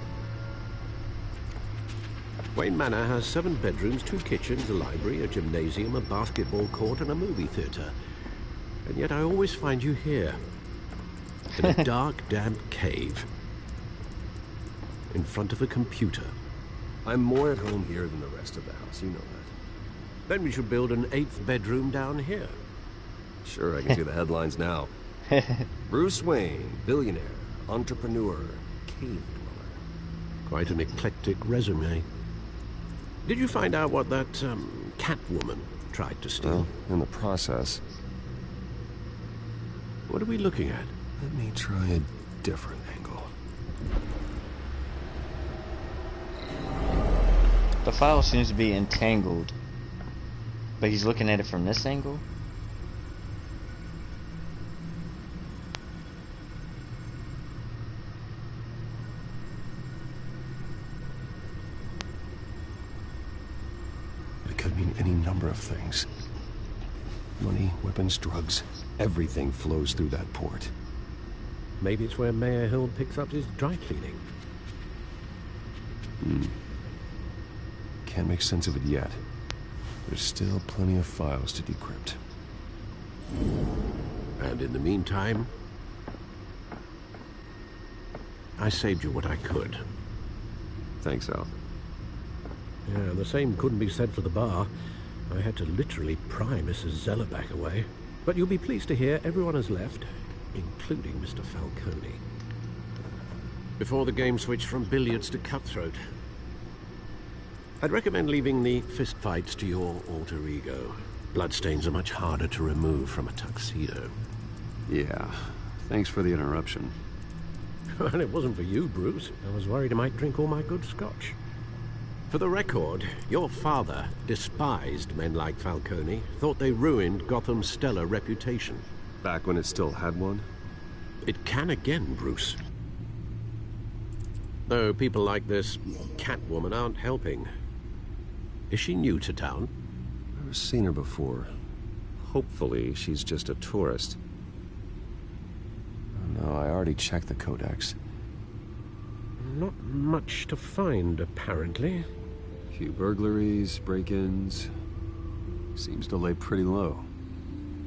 Speaker 5: Wayne Manor has 7 bedrooms, 2 kitchens, a library, a gymnasium, a basketball court, and a movie theater. And yet I always find you here, in a dark, damp cave, in front of a computer.
Speaker 6: I'm more at home here than the rest of the house, you know that.
Speaker 5: Then we should build an 8th bedroom down here.
Speaker 6: Sure, I can see the headlines now. Bruce Wayne, billionaire, entrepreneur, cave dweller.
Speaker 5: Quite an eclectic resume. Did you find out what that, Catwoman tried to steal?
Speaker 6: Well, in the process.
Speaker 5: What are we looking at?
Speaker 6: Let me try a different angle.
Speaker 1: The file seems to be entangled, but he's looking at it from this angle.
Speaker 6: It could mean any number of things. Money, weapons, drugs, everything flows through that port.
Speaker 5: Maybe it's where Mayor Hill picks up his dry cleaning.
Speaker 6: Can't make sense of it yet. There's still plenty of files to decrypt.
Speaker 5: And in the meantime, I saved you what I could.
Speaker 6: Thanks, Al.
Speaker 5: Yeah, the same couldn't be said for the bar. I had to literally pry Mrs. Zellerback away. But you'll be pleased to hear everyone has left, including Mr. Falcone. Before the game switched from billiards to cutthroat. I'd recommend leaving the fistfights to your alter ego. Bloodstains are much harder to remove from a tuxedo.
Speaker 6: Yeah, thanks for the interruption.
Speaker 5: Well, it wasn't for you, Bruce. I was worried I might drink all my good scotch. For the record, your father despised men like Falcone, thought they ruined Gotham's stellar reputation.
Speaker 6: Back when it still had one?
Speaker 5: It can again, Bruce. Though people like this Catwoman aren't helping. Is she new to town?
Speaker 6: Never seen her before. Hopefully, she's just a tourist. Oh, no, I already checked the codex.
Speaker 5: Not much to find, apparently.
Speaker 6: Few burglaries, break-ins. Seems to lay pretty low.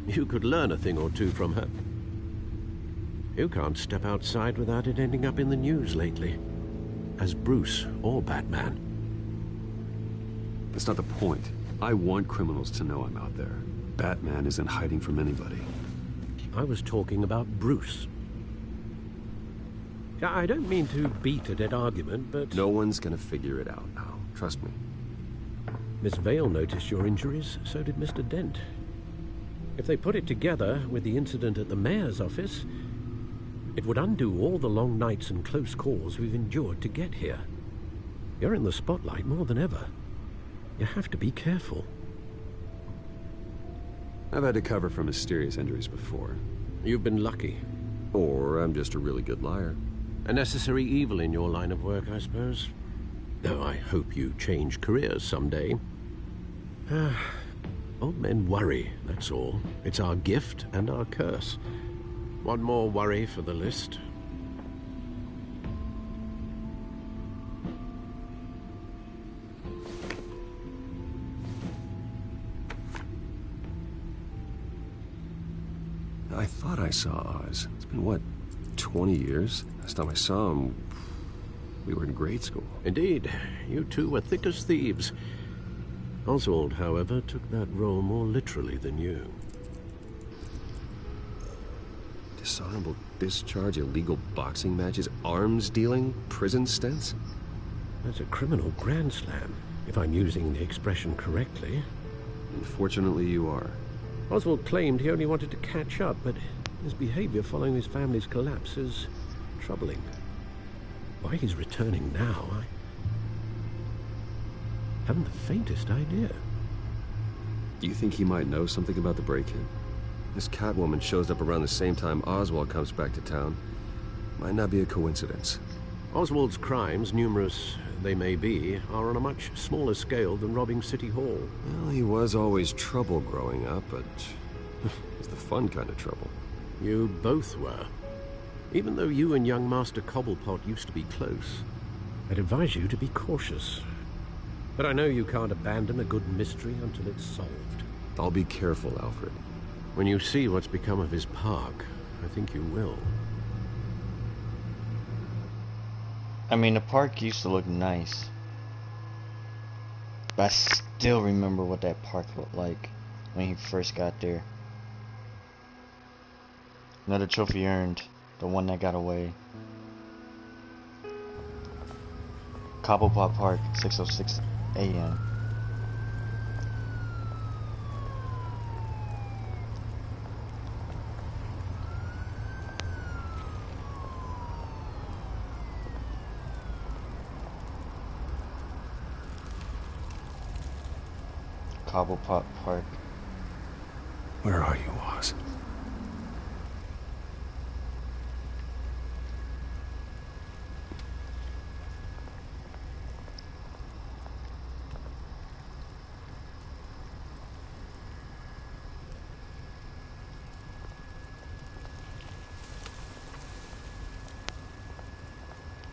Speaker 5: You could learn a thing or two from her. You can't step outside without it ending up in the news lately. As Bruce or Batman.
Speaker 6: That's not the point. I want criminals to know I'm out there. Batman isn't hiding from anybody.
Speaker 5: I was talking about Bruce. I don't mean to beat a dead argument, but...
Speaker 6: No one's gonna figure it out now. Trust me.
Speaker 5: Miss Vale noticed your injuries, so did Mr. Dent. If they put it together with the incident at the mayor's office, it would undo all the long nights and close calls we've endured to get here. You're in the spotlight more than ever. You have to be careful.
Speaker 6: I've had to cover for mysterious injuries before.
Speaker 5: You've been lucky.
Speaker 6: Or I'm just a really good liar.
Speaker 5: A necessary evil in your line of work, I suppose. Though I hope you change careers someday. Old men worry, that's all. It's our gift and our curse. One more worry for the list.
Speaker 6: I thought I saw Oz. It's been, what, 20 years? Last time I saw him, we were in grade school.
Speaker 5: Indeed. You two were thick as thieves. Oswald, however, took that role more literally than you.
Speaker 6: Dishonorable discharge, illegal boxing matches, arms dealing, prison stints?
Speaker 5: That's a criminal grand slam, if I'm using the expression correctly.
Speaker 6: Unfortunately, you are.
Speaker 5: Oswald claimed he only wanted to catch up, but his behavior following his family's collapse is troubling. Why he's returning now, I haven't the faintest idea.
Speaker 6: Do you think he might know something about the break-in? This Catwoman shows up around the same time Oswald comes back to town. Might not be a coincidence.
Speaker 5: Oswald's crimes, numerous they may be, are on a much smaller scale than robbing City Hall.
Speaker 6: Well, he was always trouble growing up, but it's the fun kind of trouble.
Speaker 5: You both were. Even though you and young Master Cobblepot used to be close, I'd advise you to be cautious. But I know you can't abandon a good mystery until it's solved.
Speaker 6: I'll be careful, Alfred.
Speaker 5: When you see what's become of his park, I think you will.
Speaker 1: I mean, the park used to look nice. But I still remember what that park looked like when he first got there. Another trophy earned. The one that got away. Cobblepot Park, 6:06 a.m. Cobblepot Park.
Speaker 8: Where are you, Oz?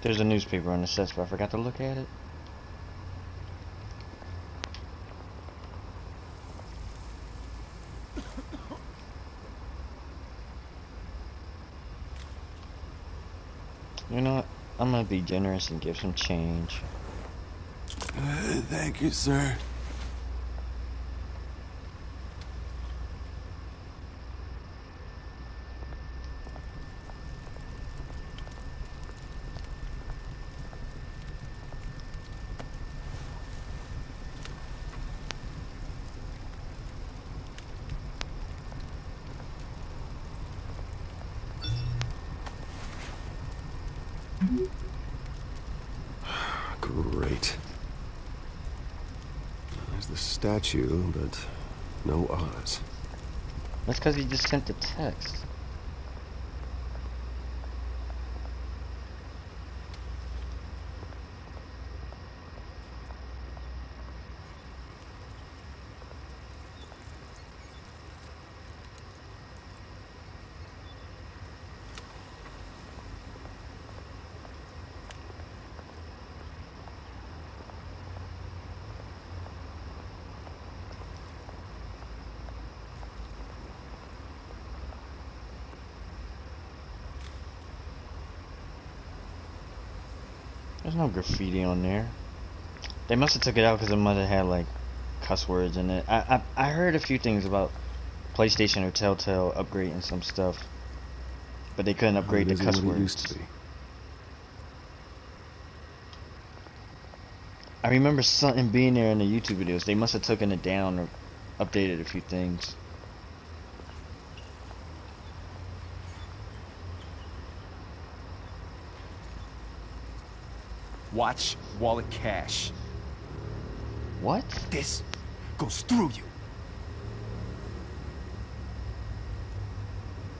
Speaker 1: There's a newspaper on the sets, but I forgot to look at it. You know what? I'm gonna be generous and give some change.
Speaker 17: Thank you, sir.
Speaker 6: Great. There's the statue, but no Oz.
Speaker 1: That's because he just sent the text. There's no graffiti on there. They must have took it out because it might have had like cuss words in it. I heard a few things about PlayStation or Telltale upgrading some stuff, but they couldn't upgrade the cuss words. Used to be. I remember something being there in the YouTube videos. They must have taken it down or updated a few things.
Speaker 17: Watch wallet cash.
Speaker 1: What?
Speaker 17: This goes through you.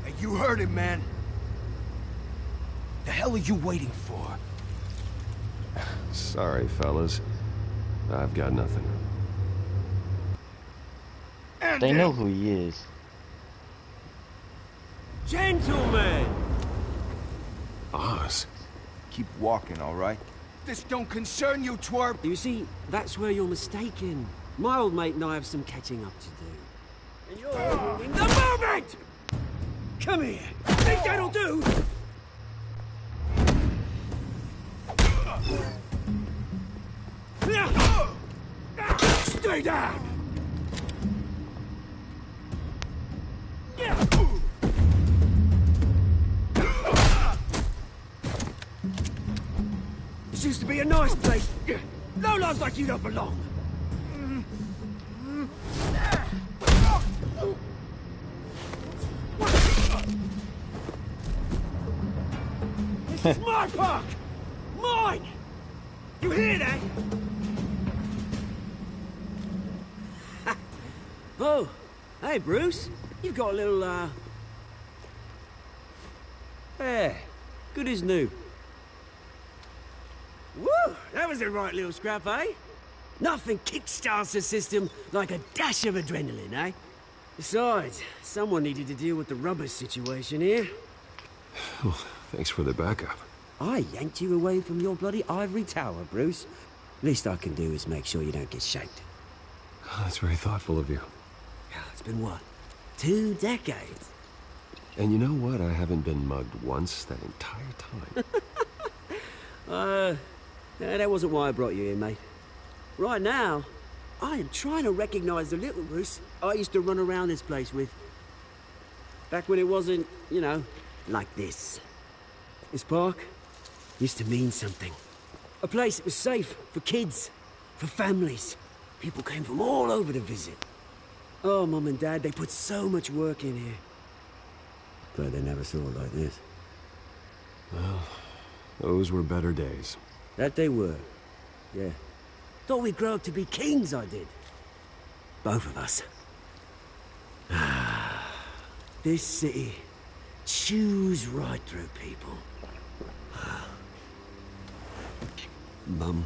Speaker 17: Hey, you heard it, man. The hell are you waiting for?
Speaker 6: Sorry, fellas. I've got nothing.
Speaker 1: They know who he is.
Speaker 17: Gentlemen!
Speaker 6: Oz.
Speaker 17: Keep walking, all right? This don't concern you, twerp!
Speaker 18: You see, that's where you're mistaken. My old mate and I have some catching up to do. And you're ruining the moment! Come here! Think that'll do? Stay down! This used to be a nice place. No lives like you don't belong. This is my park! Mine! You hear that? Oh, hey Bruce. You've got a little, Yeah, good as new. Woo! That was a right little scrap, eh? Nothing kickstarts the system like a dash of adrenaline, eh? Besides, someone needed to deal with the rubber situation here.
Speaker 6: Well, thanks for the backup.
Speaker 18: I yanked you away from your bloody ivory tower, Bruce. Least I can do is make sure you don't get shanked.
Speaker 6: That's very thoughtful of you.
Speaker 18: It's been what? 2 decades?
Speaker 6: And you know what? I haven't been mugged once that entire time.
Speaker 18: That wasn't why I brought you here, mate. Right now, I am trying to recognize the little Bruce I used to run around this place with. Back when it wasn't, you know, like this. This park used to mean something. A place that was safe for kids, for families. People came from all over to visit. Oh, Mum and Dad, they put so much work in here. Glad they never saw it like this.
Speaker 6: Well, those were better days.
Speaker 18: That they were. Yeah. Thought we'd grow up to be kings, I did. Both of us. This city chews right through people. Mum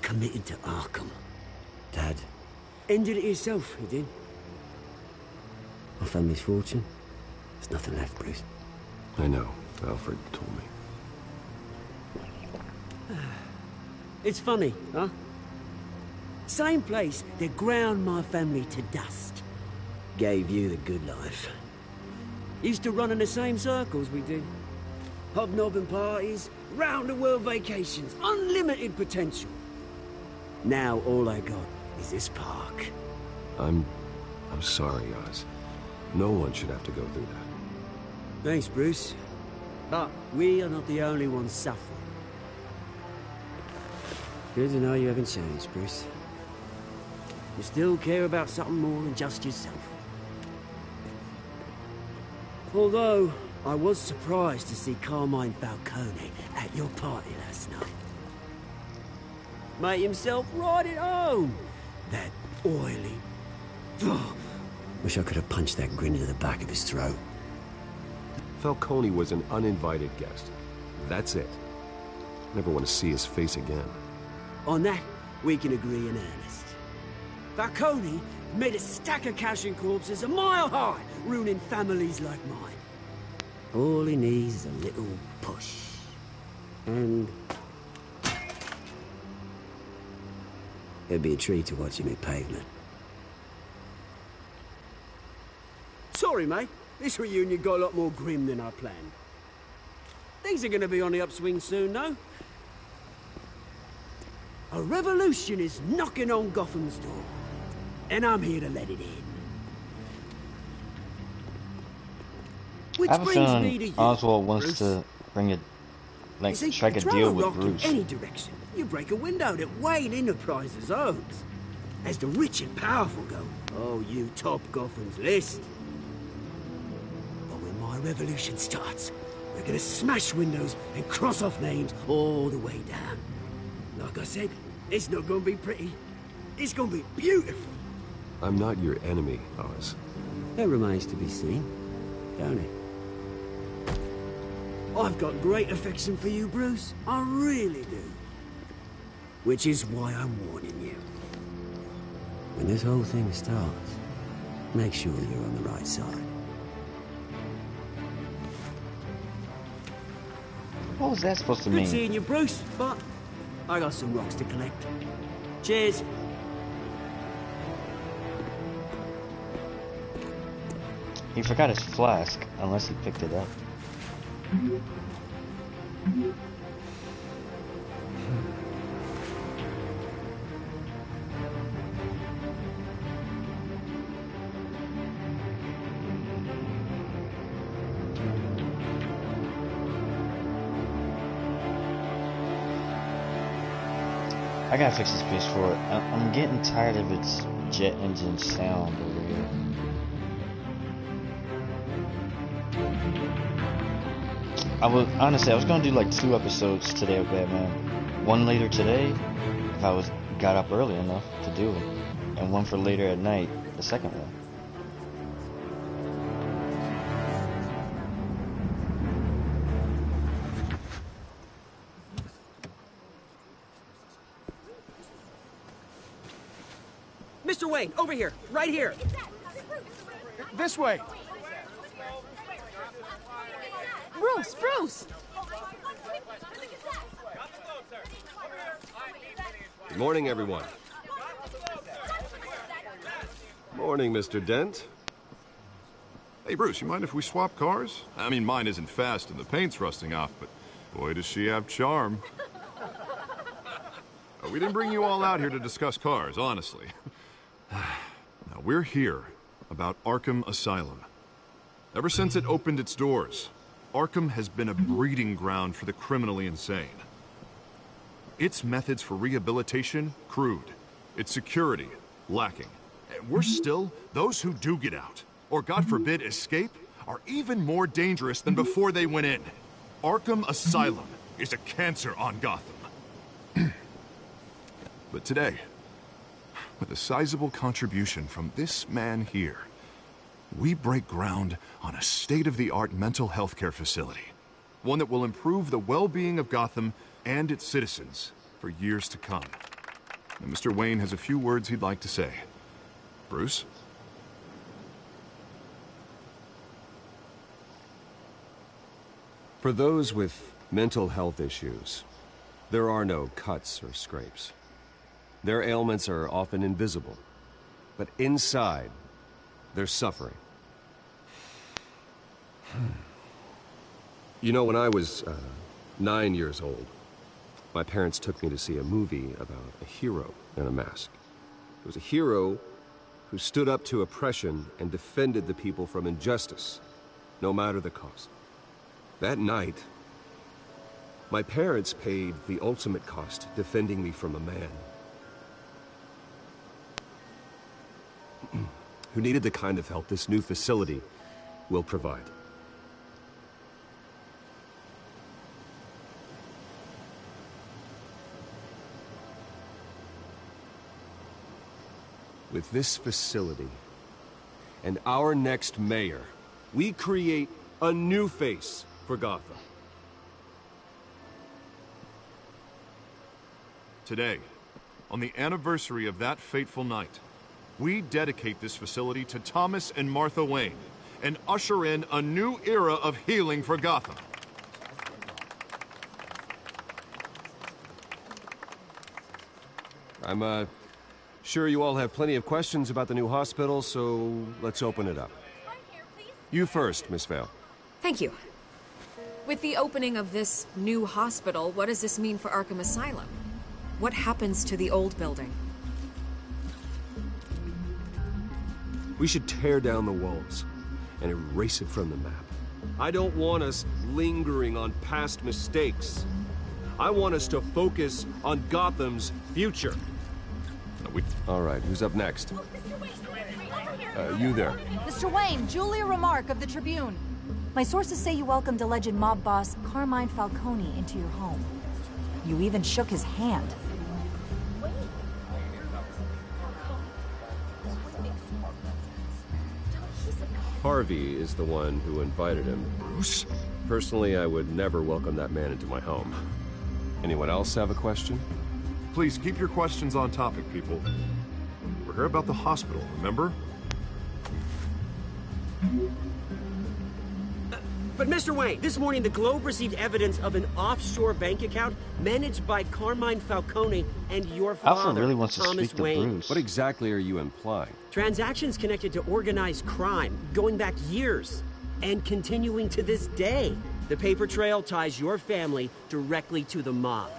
Speaker 18: committed to Arkham. Dad ended it himself, he did. My family's fortune. There's nothing left, Bruce.
Speaker 6: I know. Alfred told me.
Speaker 18: It's funny, huh? Same place that ground my family to dust. Gave you the good life. Used to run in the same circles we did. Hobnobbing parties, round-the-world vacations, unlimited potential. Now all I got is this park.
Speaker 6: I'm sorry, Oz. No one should have to go through that.
Speaker 18: Thanks, Bruce. But we are not the only ones suffering. Good to know you haven't changed, Bruce. You still care about something more than just yourself. Although, I was surprised to see Carmine Falcone at your party last night. Made himself right at home. That oily... Oh, wish I could have punched that grin into the back of his throat.
Speaker 6: Falcone was an uninvited guest. That's it. Never want to see his face again.
Speaker 18: On that, we can agree in earnest. Falcone made a stack of cash and corpses a mile high, ruining families like mine. All he needs is a little push. And... it'd be a treat to watch him hit pavement. Sorry, mate. This reunion got a lot more grim than I planned. Things are gonna be on the upswing soon, though. A revolution is knocking on Gotham's door. And I'm here to let it in. Which
Speaker 1: I have a
Speaker 18: brings me to
Speaker 1: feeling
Speaker 18: you,
Speaker 1: Oswald wants
Speaker 18: Bruce.
Speaker 1: to bring it, like,
Speaker 18: You see,
Speaker 1: strike a
Speaker 18: throw
Speaker 1: deal
Speaker 18: a
Speaker 1: with
Speaker 18: rock
Speaker 1: Bruce.
Speaker 18: in any direction, you break a window that Wayne Enterprises owns. As the rich and powerful go, oh, you top Gotham's list. But when my revolution starts, we're gonna smash windows and cross off names all the way down. Like I said, it's not gonna be pretty. It's gonna be beautiful.
Speaker 6: I'm not your enemy, Oz.
Speaker 18: That remains to be seen, don't it? I've got great affection for you, Bruce. I really do. Which is why I'm warning you. When this whole thing starts, make sure you're on the right side.
Speaker 1: What was that supposed to
Speaker 18: Good
Speaker 1: mean?
Speaker 18: seeing you, Bruce, but I got some rocks to collect. Cheers.
Speaker 1: He forgot his flask, unless he picked it up. I gotta fix this PS4. I'm getting tired of its jet engine sound over here. I was gonna do like 2 episodes today of Batman. One later today, if I got up early enough to do it, and one for later at night, the second one.
Speaker 18: Mr. Wayne, over here, right here.
Speaker 17: This way.
Speaker 19: Bruce!
Speaker 6: Good morning, everyone. Morning, Mr. Dent.
Speaker 9: Hey, Bruce, you mind if we swap cars? I mean, mine isn't fast and the paint's rusting off, but boy, does she have charm. We didn't bring you all out here to discuss cars, honestly. Now, we're here about Arkham Asylum. Ever since it opened its doors, Arkham has been a breeding ground for the criminally insane. Its methods for rehabilitation, crude. Its security, lacking. And worse still, those who do get out, or God forbid escape, are even more dangerous than before they went in. Arkham Asylum is a cancer on Gotham. But today, with a sizable contribution from this man here, we break ground on a state-of-the-art mental health care facility. One that will improve the well-being of Gotham and its citizens for years to come. And Mr. Wayne has a few words he'd like to say. Bruce?
Speaker 6: For those with mental health issues, there are no cuts or scrapes. Their ailments are often invisible, but inside, they're suffering. You know, when I was 9 years old, my parents took me to see a movie about a hero in a mask. It was a hero who stood up to oppression and defended the people from injustice, no matter the cost. That night, my parents paid the ultimate cost defending me from a man who needed the kind of help this new facility will provide. With this facility and our next mayor, we create a new face for Gotham.
Speaker 9: Today, on the anniversary of that fateful night, we dedicate this facility to Thomas and Martha Wayne and usher in a new era of healing for Gotham.
Speaker 6: I'm sure you all have plenty of questions about the new hospital, so let's open it up. You first, Miss Vale.
Speaker 13: Thank you. With the opening of this new hospital, what does this mean for Arkham Asylum? What happens to the old building?
Speaker 6: We should tear down the walls and erase it from the map. I don't want us lingering on past mistakes. I want us to focus on Gotham's future. All right, who's up next? You there.
Speaker 19: Mr. Wayne, Julia Remark of the Tribune. My sources say you welcomed alleged mob boss Carmine Falcone into your home. You even shook his hand.
Speaker 6: Harvey is the one who invited him.
Speaker 9: Bruce?
Speaker 6: Personally, I would never welcome that man into my home. Anyone else have a question?
Speaker 9: Please, keep your questions on topic, people. We're here about the hospital, remember?
Speaker 18: But Mr. Wayne, this morning the Globe received evidence of an offshore bank account managed by Carmine Falcone and your father,
Speaker 1: Alfred really wants to
Speaker 18: Thomas
Speaker 1: speak to
Speaker 18: Wayne.
Speaker 1: Bruce.
Speaker 6: What exactly are you implying?
Speaker 18: Transactions connected to organized crime, going back years, and continuing to this day. The paper trail ties your family directly to the mob.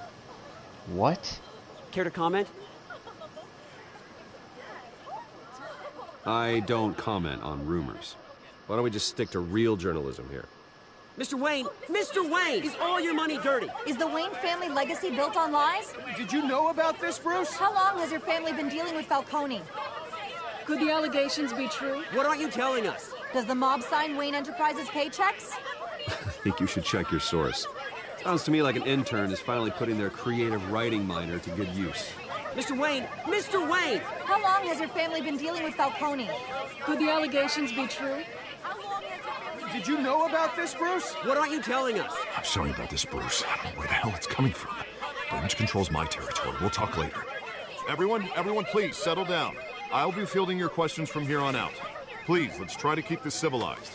Speaker 1: What?
Speaker 18: Care to comment?
Speaker 6: I don't comment on rumors. Why don't we just stick to real journalism here?
Speaker 18: Mr. Wayne, is all your money dirty?
Speaker 19: Is the Wayne family legacy built on lies?
Speaker 17: Did you know about this, Bruce?
Speaker 19: How long has your family been dealing with Falcone?
Speaker 20: Could the allegations be true?
Speaker 18: What aren't you telling us?
Speaker 19: Does the mob sign Wayne Enterprises paychecks?
Speaker 6: I think you should check your source. Sounds to me like an intern is finally putting their creative writing minor to good use.
Speaker 18: Mr. Wayne!
Speaker 19: How long has your family been dealing with Falcone?
Speaker 20: Could the allegations be true?
Speaker 17: Did you know about this, Bruce?
Speaker 18: What aren't you telling us?
Speaker 9: I'm sorry about this, Bruce. I don't know where the hell it's coming from. Damage control's my territory. We'll talk later. Everyone, please, settle down. I'll be fielding your questions from here on out. Please, let's try to keep this civilized.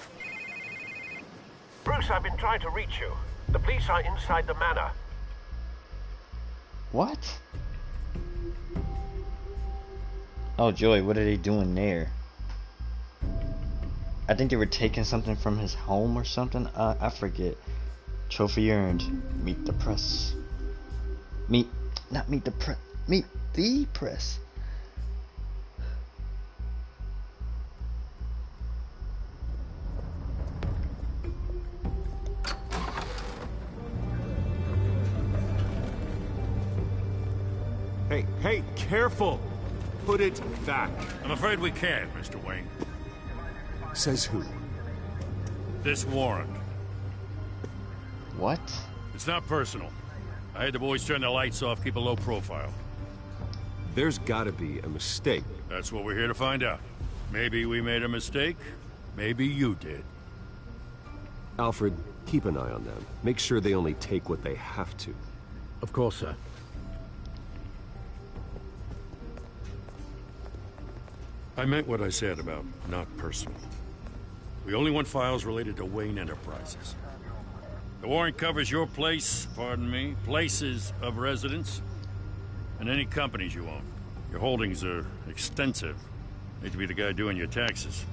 Speaker 21: Bruce, I've been trying to reach you. The police are inside the manor.
Speaker 1: What? Oh, Joey, what are they doing there? I think they were taking something from his home or something. I forget. Trophy earned. Meet the press. Not meet the press. Meet the press.
Speaker 9: Hey, careful! Put it back.
Speaker 3: I'm afraid we can't, Mr. Wayne.
Speaker 8: Says who?
Speaker 3: This warrant.
Speaker 1: What?
Speaker 3: It's not personal. I had the boys turn the lights off, keep a low profile.
Speaker 6: There's gotta be a mistake.
Speaker 3: That's what we're here to find out. Maybe we made a mistake. Maybe you did.
Speaker 6: Alfred, keep an eye on them. Make sure they only take what they have to.
Speaker 5: Of course, sir.
Speaker 3: I meant what I said about not personal. We only want files related to Wayne Enterprises. The warrant covers your place, pardon me, places of residence, and any companies you own. Your holdings are extensive. Need to be the guy doing your taxes.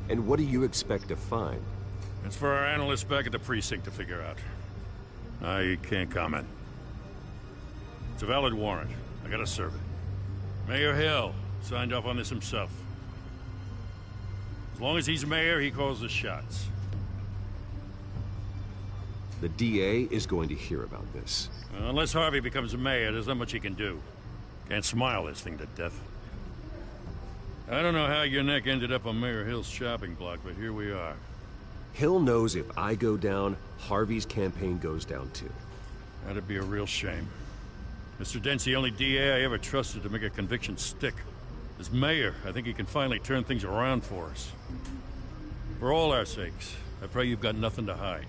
Speaker 6: And what do you expect to find?
Speaker 3: It's for our analysts back at the precinct to figure out. I can't comment. It's a valid warrant. I gotta serve it. Mayor Hill signed off on this himself. As long as he's mayor, he calls the shots.
Speaker 6: The DA is going to hear about this.
Speaker 3: Unless Harvey becomes mayor, there's not much he can do. Can't smile this thing to death. I don't know how your neck ended up on Mayor Hill's shopping block, but here we are.
Speaker 6: Hill knows if I go down, Harvey's campaign goes down too.
Speaker 3: That'd be a real shame. Mr. Dent's the only DA I ever trusted to make a conviction stick. As mayor, I think he can finally turn things around for us. For all our sakes, I pray you've got nothing to hide.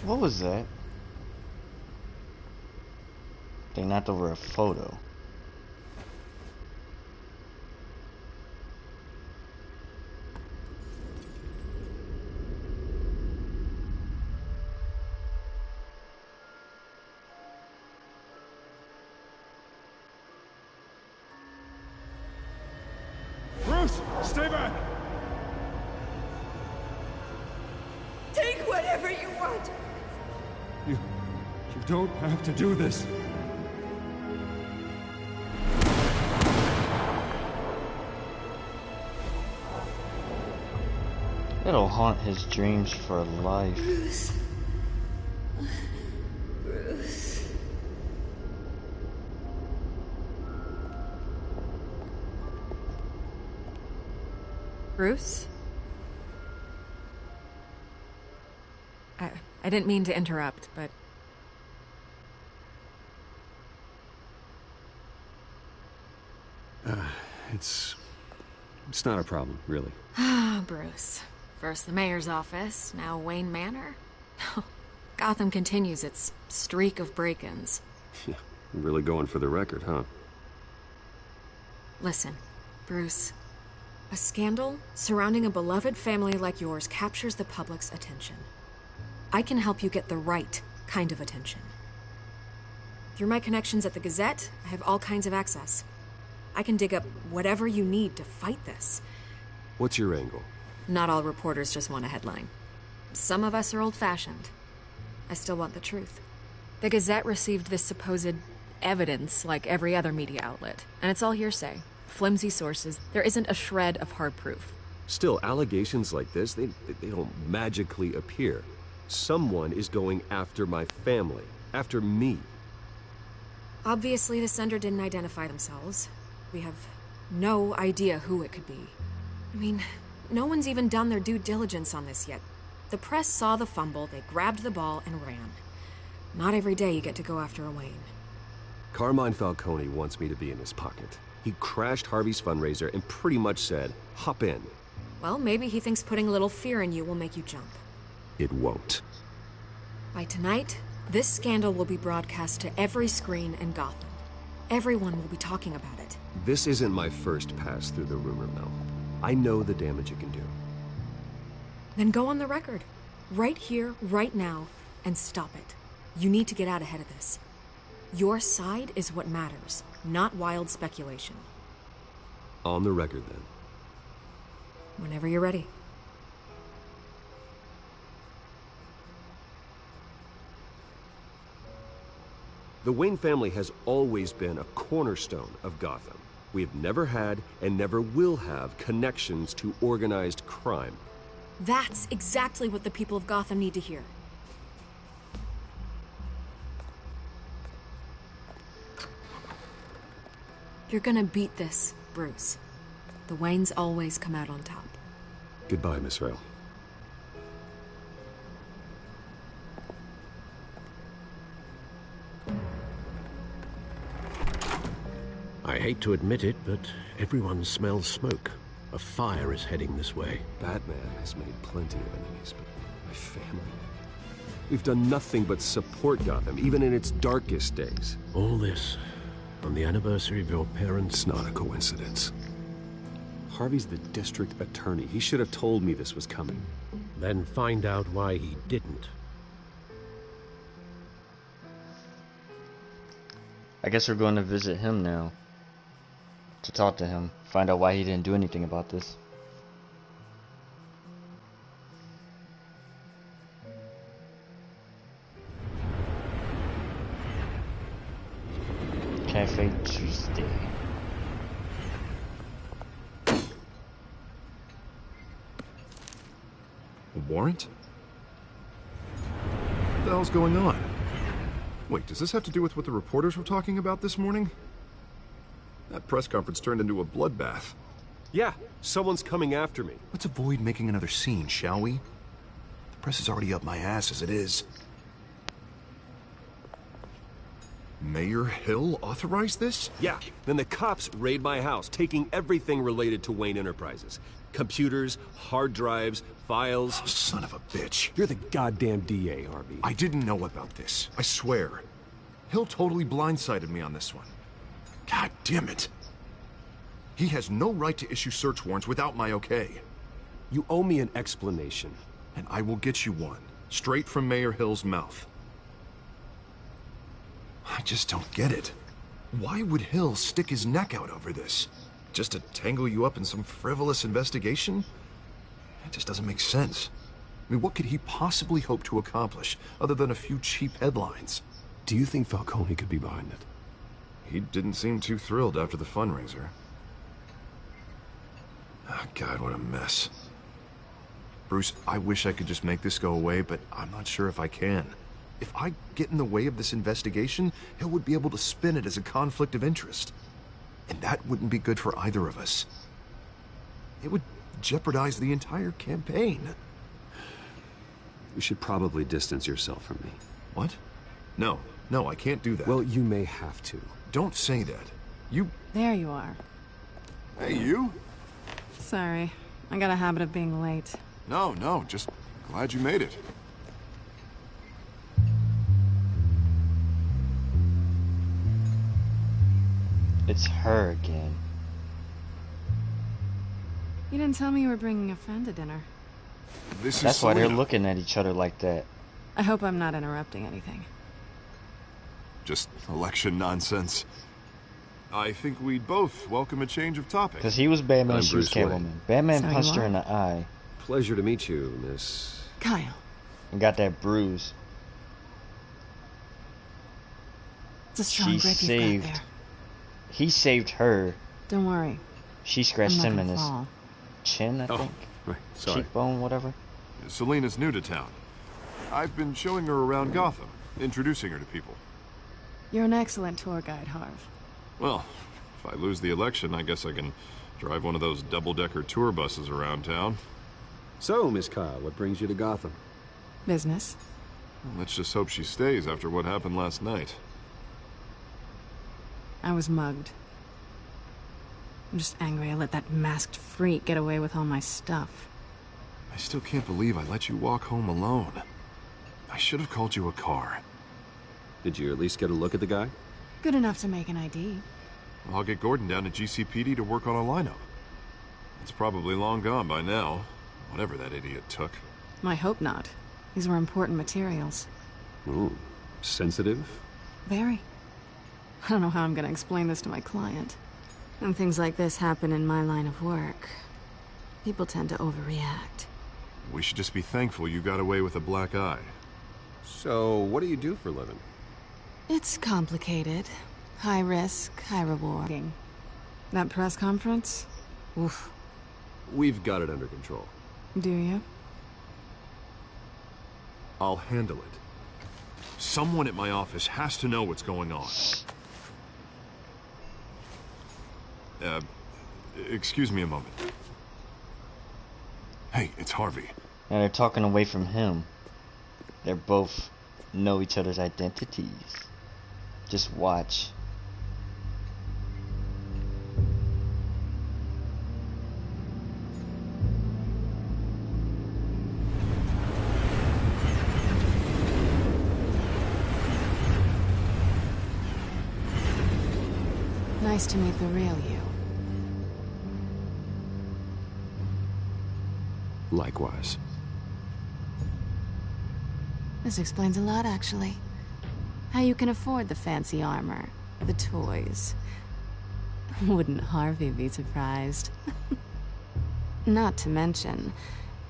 Speaker 1: What was that? They knocked over a photo.
Speaker 9: Bruce, stay back!
Speaker 11: Take whatever you want.
Speaker 9: You don't have to do this.
Speaker 1: It'll haunt his dreams for life.
Speaker 11: Bruce. Bruce.
Speaker 12: Bruce? I didn't mean to interrupt, but...
Speaker 6: It's not a problem, really.
Speaker 13: Ah, Bruce. First the mayor's office, now Wayne Manor. Gotham continues its streak of break-ins.
Speaker 6: Yeah, really going for the record, huh?
Speaker 13: Listen, Bruce. A scandal surrounding a beloved family like yours captures the public's attention. I can help you get the right kind of attention. Through my connections at the Gazette, I have all kinds of access. I can dig up whatever you need to fight this.
Speaker 6: What's your angle?
Speaker 13: Not all reporters just want a headline. Some of us are old-fashioned. I still want the truth.
Speaker 12: The Gazette received this supposed evidence like every other media outlet, and it's all hearsay. Flimsy sources. There isn't a shred of hard proof.
Speaker 6: Still, allegations like this, they don't magically appear. Someone is going after my family, after me.
Speaker 13: Obviously, the sender didn't identify themselves. We have no idea who it could be. I mean, no one's even done their due diligence on this yet. The press saw the fumble, they grabbed the ball and ran. Not every day you get to go after a Wayne.
Speaker 6: Carmine Falcone wants me to be in his pocket. He crashed Harvey's fundraiser and pretty much said, hop in.
Speaker 13: Well, maybe he thinks putting a little fear in you will make you jump.
Speaker 6: It won't.
Speaker 13: By tonight, this scandal will be broadcast to every screen in Gotham. Everyone will be talking about it.
Speaker 6: This isn't my first pass through the rumor mill. I know the damage it can do.
Speaker 13: Then go on the record. Right here, right now, and stop it. You need to get out ahead of this. Your side is what matters, not wild speculation.
Speaker 6: On the record, then.
Speaker 13: Whenever you're ready.
Speaker 6: The Wayne family has always been a cornerstone of Gotham. We have never had and never will have connections to organized crime.
Speaker 13: That's exactly what the people of Gotham need to hear. You're gonna beat this, Bruce. The Waynes always come out on top.
Speaker 6: Goodbye, Miss Rail.
Speaker 5: I hate to admit it, but everyone smells smoke. A fire is heading this way.
Speaker 6: Batman has made plenty of enemies, but my family... We've done nothing but support Gotham, even in its darkest days.
Speaker 5: All this on the anniversary of your parents'...
Speaker 6: It's not a coincidence. Harvey's the district attorney. He should have told me this was coming.
Speaker 5: Then find out why he didn't.
Speaker 1: I guess we're going to visit him now. To talk to him. Find out why he didn't do anything about this. Cafe Tuesday.
Speaker 9: A warrant? What the hell's going on? Wait, does this have to do with what the reporters were talking about this morning? That press conference turned into a bloodbath.
Speaker 6: Yeah, someone's coming after me.
Speaker 9: Let's avoid making another scene, shall we? The press is already up my ass as it is. Mayor Hill authorized this?
Speaker 6: Yeah, then the cops raid my house, taking everything related to Wayne Enterprises. Computers, hard drives, files.
Speaker 9: Oh, son of a bitch.
Speaker 6: You're the goddamn DA, Harvey.
Speaker 9: I didn't know about this. I swear. Hill totally blindsided me on this one. God damn it. He has no right to issue search warrants without my okay.
Speaker 6: You owe me an explanation.
Speaker 9: And I will get you one, straight from Mayor Hill's mouth. I just don't get it. Why would Hill stick his neck out over this? Just to tangle you up in some frivolous investigation? It just doesn't make sense. I mean, what could he possibly hope to accomplish other than a few cheap headlines?
Speaker 6: Do you think Falcone could be behind it?
Speaker 9: He didn't seem too thrilled after the fundraiser. Oh, God, what a mess. Bruce, I wish I could just make this go away, but I'm not sure if I can. If I get in the way of this investigation, Hill would be able to spin it as a conflict of interest. And that wouldn't be good for either of us. It would jeopardize the entire campaign.
Speaker 6: You should probably distance yourself from me.
Speaker 9: What? No, I can't do that.
Speaker 6: Well, you may have to.
Speaker 9: Don't say that. You...
Speaker 7: There you are.
Speaker 9: Hey, you?
Speaker 7: Sorry. I got a habit of being late.
Speaker 9: No, just glad you made it.
Speaker 1: It's her again.
Speaker 7: You didn't tell me you were bringing a friend to dinner.
Speaker 1: That's why they're looking at each other like that.
Speaker 7: I hope I'm not interrupting anything.
Speaker 9: Just election nonsense. I think we'd both welcome a change of topic.
Speaker 1: Because he was Batman, she was
Speaker 6: Bruce Wayne.
Speaker 1: Catwoman. Batman
Speaker 7: So
Speaker 1: punched
Speaker 7: you
Speaker 1: her
Speaker 7: are?
Speaker 1: in the eye
Speaker 6: Pleasure to meet you, Miss...
Speaker 7: Kyle.
Speaker 1: and got that bruise.
Speaker 7: It's a strong
Speaker 1: She
Speaker 7: grip you've
Speaker 1: saved.
Speaker 7: got there.
Speaker 1: He saved her.
Speaker 7: Don't worry.
Speaker 1: She scratched
Speaker 7: I'm
Speaker 1: him
Speaker 7: not
Speaker 1: in
Speaker 7: gonna
Speaker 1: his
Speaker 7: fall.
Speaker 1: chin, I think.
Speaker 6: Right, sorry.
Speaker 1: Cheekbone, whatever.
Speaker 9: Selena's new to town. I've been showing her around Gotham, introducing her to people.
Speaker 7: You're an excellent tour guide, Harv.
Speaker 9: Well, if I lose the election, I guess I can drive one of those double-decker tour buses around town.
Speaker 6: So, Miss Kyle, what brings you to Gotham?
Speaker 7: Business.
Speaker 9: Well, let's just hope she stays after what happened last night.
Speaker 7: I was mugged. I'm just angry I let that masked freak get away with all my stuff.
Speaker 9: I still can't believe I let you walk home alone. I should have called you a car.
Speaker 6: Did you at least get a look at the guy?
Speaker 7: Good enough to make an ID.
Speaker 9: I'll get Gordon down to GCPD to work on a lineup. It's probably long gone by now, whatever that idiot took.
Speaker 7: I hope not. These were important materials.
Speaker 6: Ooh, Sensitive?
Speaker 7: Very. I don't know how I'm gonna explain this to my client. When things like this happen in my line of work, people tend to overreact.
Speaker 9: We should just be thankful you got away with a black eye.
Speaker 6: So, what do you do for a living?
Speaker 7: It's complicated. High risk, high reward. That press conference? Oof.
Speaker 6: We've got it under control.
Speaker 7: Do you?
Speaker 9: I'll handle it. Someone at my office has to know what's going on. Excuse me a moment. Hey, it's Harvey.
Speaker 1: And they're talking away from him. They both know each other's identities. Just watch.
Speaker 7: Nice to meet the real you.
Speaker 6: Likewise.
Speaker 7: This explains a lot, actually. How you can afford the fancy armor, the toys. Wouldn't Harvey be surprised? Not to mention,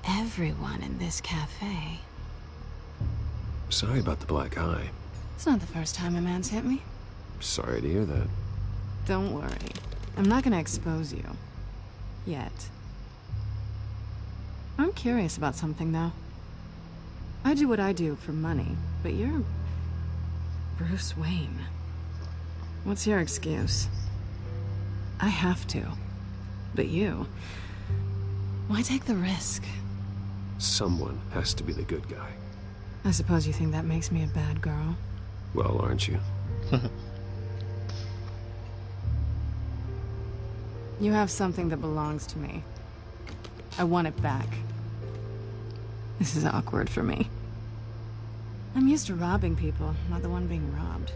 Speaker 7: everyone in this cafe.
Speaker 6: Sorry about the black eye.
Speaker 7: It's not the first time a man's hit me.
Speaker 6: Sorry to hear that.
Speaker 7: Don't worry. I'm not gonna expose you. Yet. I'm curious about something, though. I do what I do for money, but you're... Bruce Wayne. What's your excuse? I have to. But you... Why take the risk?
Speaker 6: Someone has to be the good guy.
Speaker 7: I suppose you think that makes me a bad girl?
Speaker 6: Well, aren't you?
Speaker 7: You have something that belongs to me. I want it back. This is awkward for me. I'm used to robbing people, not the one being robbed.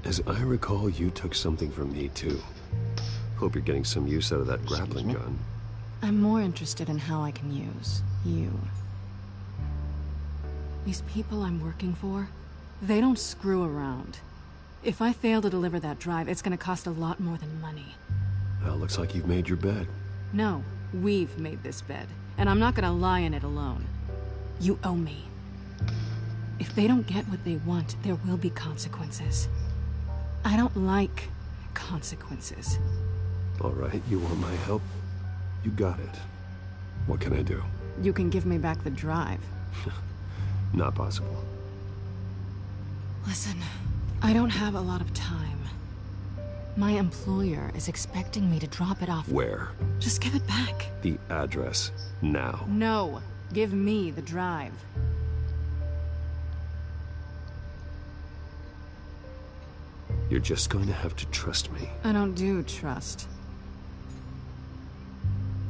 Speaker 6: As I recall, you took something from me, too. Hope you're getting some use out of that grappling gun.
Speaker 7: I'm more interested in how I can use you. These people I'm working for, they don't screw around. If I fail to deliver that drive, it's gonna cost a lot more than money.
Speaker 6: Well, looks like you've made your bed.
Speaker 7: No, we've made this bed, and I'm not gonna lie in it alone. You owe me. If they don't get what they want, there will be consequences. I don't like consequences.
Speaker 6: All right, you want my help? You got it. What can I do?
Speaker 7: You can give me back the drive.
Speaker 6: Not possible.
Speaker 7: Listen, I don't have a lot of time. My employer is expecting me to drop it off.
Speaker 6: Where?
Speaker 7: Just give it back.
Speaker 6: The address, now.
Speaker 7: No, give me the drive.
Speaker 6: You're just going to have to trust me.
Speaker 7: I don't do trust.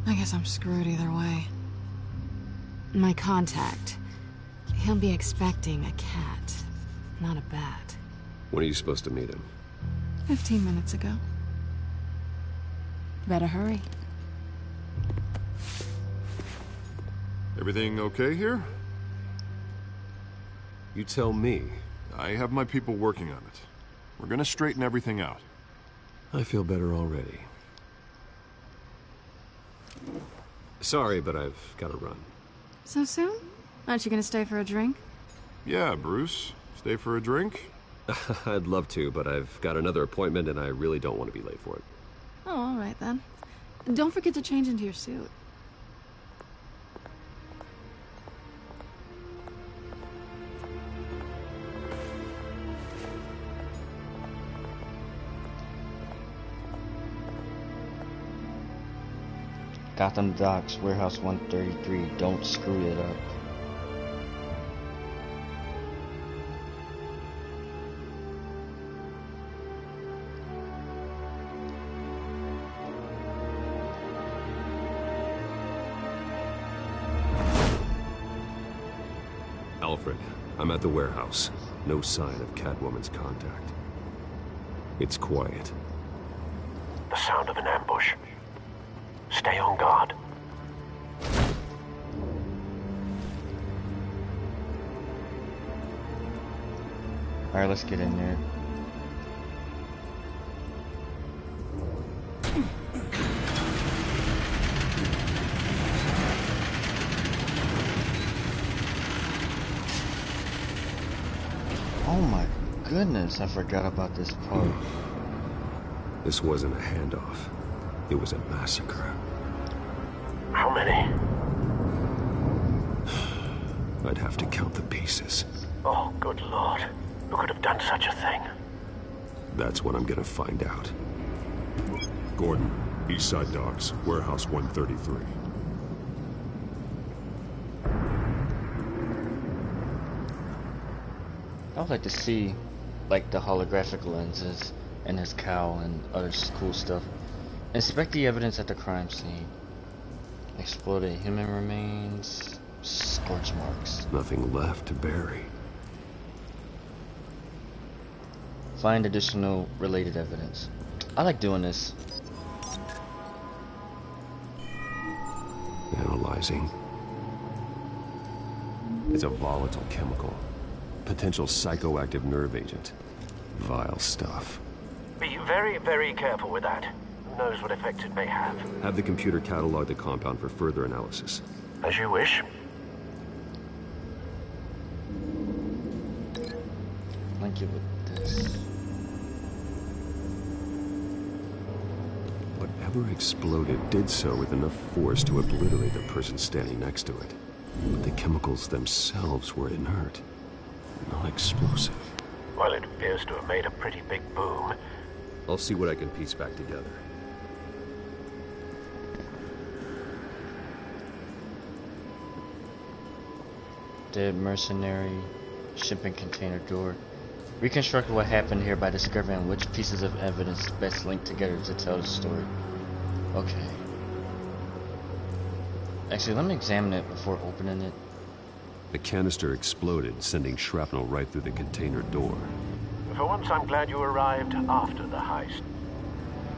Speaker 7: I guess I'm screwed either way. My contact, he'll be expecting a cat, not a bat.
Speaker 6: When are you supposed to meet him?
Speaker 7: 15 minutes ago. Better hurry.
Speaker 9: Everything okay here?
Speaker 6: You tell me.
Speaker 9: I have my people working on it. We're gonna straighten everything out.
Speaker 6: I feel better already. Sorry, but I've got to run.
Speaker 7: So soon? Aren't you gonna stay for a drink?
Speaker 9: Yeah, Bruce. Stay for a drink?
Speaker 6: I'd love to, but I've got another appointment and I really don't want to be late for it.
Speaker 7: Oh, all right then. Don't forget to change into your suit.
Speaker 1: Gotham Docks, Warehouse 133. Don't screw it up.
Speaker 6: Alfred, I'm at the warehouse. No sign of Catwoman's contact. It's quiet.
Speaker 21: The sound of an ambush. Stay on guard.
Speaker 1: Alright, let's get in there. Oh my goodness, I forgot about this part.
Speaker 6: This wasn't a handoff. It was a massacre.
Speaker 21: How many?
Speaker 6: I'd have to count the pieces.
Speaker 21: Oh, good lord. Who could have done such a thing?
Speaker 6: That's what I'm gonna find out.
Speaker 8: Gordon, East Side Docks, Warehouse 133.
Speaker 1: I would like to see, like, the holographic lenses and his cowl and other cool stuff. Inspect the evidence at the crime scene. Exploded human remains, scorch marks.
Speaker 6: Nothing left to bury.
Speaker 1: Find additional related evidence. I like doing this.
Speaker 6: Analyzing. It's a volatile chemical. Potential psychoactive nerve agent. Vile stuff.
Speaker 21: Be very, very careful with that. Who knows what effect it may have.
Speaker 6: Have the computer catalog the compound for further analysis.
Speaker 21: As you wish.
Speaker 1: Link it with this.
Speaker 6: Whatever exploded did so with enough force to obliterate the person standing next to it. But the chemicals themselves were inert. Not explosive.
Speaker 21: Well, it appears to have made a pretty big boom.
Speaker 6: I'll see what I can piece back together.
Speaker 1: Dead mercenary, shipping container door. Reconstruct what happened here by discovering which pieces of evidence best link together to tell the story. Okay. Actually, let me examine it before opening it.
Speaker 6: The canister exploded, sending shrapnel right through the container door.
Speaker 21: For once, I'm glad you arrived after the heist.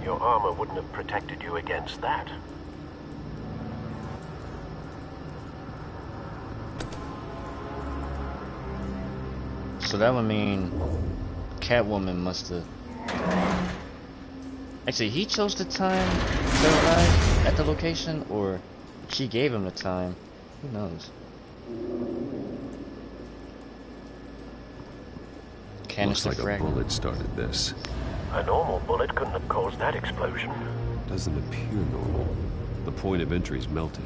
Speaker 21: Your armor wouldn't have protected you against that.
Speaker 1: So that would mean Catwoman must have... Actually, he chose the time to arrive at the location, or she gave him the time. Who knows?
Speaker 6: Looks like a bullet started this.
Speaker 21: A normal bullet couldn't have caused that explosion.
Speaker 6: Doesn't appear normal. The point of entry's melted.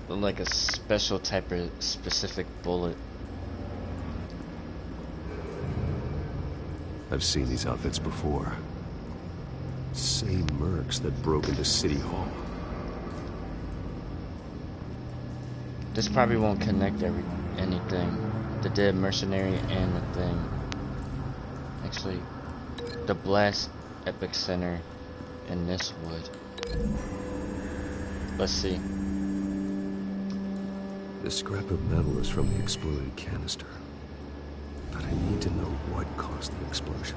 Speaker 1: Like a special type of specific bullet.
Speaker 6: I've seen these outfits before. Same mercs that broke into City Hall.
Speaker 1: This probably won't connect anything. The dead mercenary and the thing. Actually, the blast epic center in this wood. Let's see.
Speaker 6: This scrap of metal is from the exploded canister. But I need to know what caused the explosion.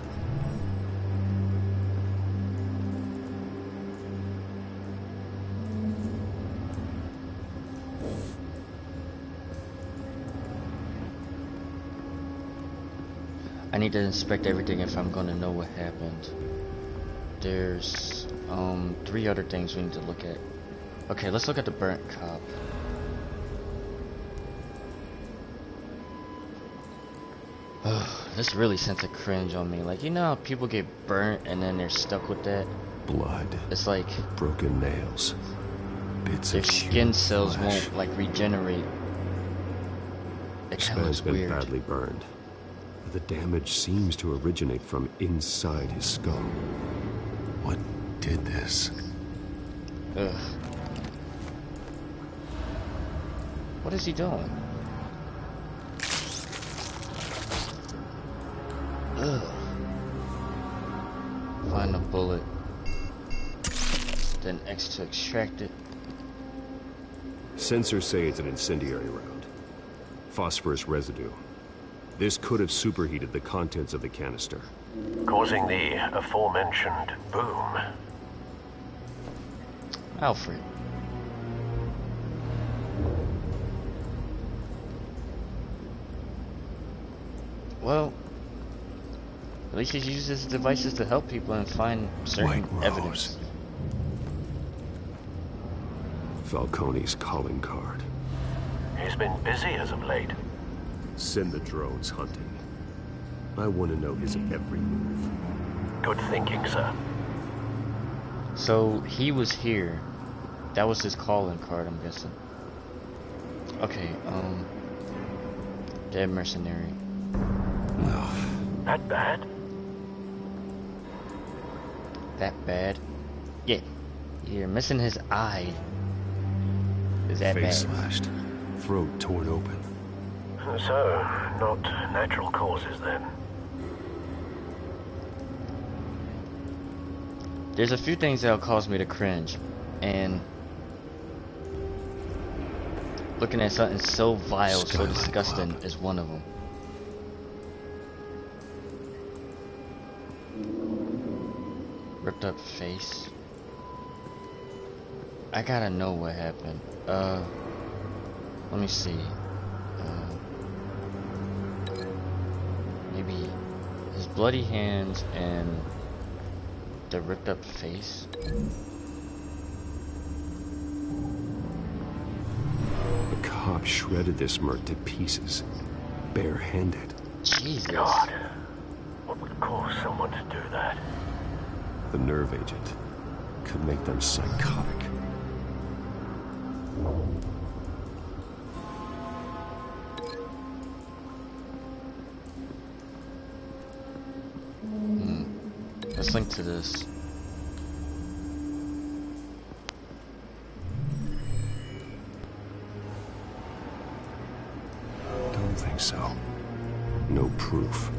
Speaker 1: I need to inspect everything if I'm going to know what happened. There's 3 other things we need to look at. Okay, let's look at the burnt cop. This really sent a cringe on me. Like, you know how people get burnt and then they're stuck with that?
Speaker 6: Blood.
Speaker 1: It's like...
Speaker 6: broken nails. Bits
Speaker 1: their
Speaker 6: of
Speaker 1: skin cells
Speaker 6: flesh.
Speaker 1: won't, like, regenerate. It kind of looks
Speaker 6: been
Speaker 1: weird.
Speaker 6: badly burned. The damage seems to originate from inside his skull. What did this?
Speaker 1: Ugh. What is he doing? Ugh. Find a bullet. Then X to extract it.
Speaker 6: Sensors say it's an incendiary round. Phosphorus residue. This could have superheated the contents of the canister,
Speaker 21: causing the aforementioned boom.
Speaker 1: Alfred. Well, at least he uses devices to help people and find certain evidence.
Speaker 8: Falcone's calling card.
Speaker 21: He's been busy as of late.
Speaker 8: Send the drones hunting. I want to know his every move.
Speaker 21: Good thinking, sir.
Speaker 1: So he was here. That was his calling card, I'm guessing. Okay, dead mercenary.
Speaker 8: No.
Speaker 21: That bad?
Speaker 1: That bad? Yeah. You're missing his eye. Is that
Speaker 8: Face
Speaker 1: bad?
Speaker 8: slashed. Throat torn open.
Speaker 21: So, not natural causes then.
Speaker 1: There's a few things that'll cause me to cringe, and looking at something so vile, so disgusting is one of them. Ripped up face. I gotta know what happened. Let me see. Maybe his bloody hands and the ripped up face.
Speaker 8: The cop shredded this merc to pieces, barehanded.
Speaker 1: Jesus.
Speaker 21: God, what would cause someone to do that?
Speaker 8: The nerve agent could make them psychotic.
Speaker 1: Let's link to this.
Speaker 8: Don't think so. No proof.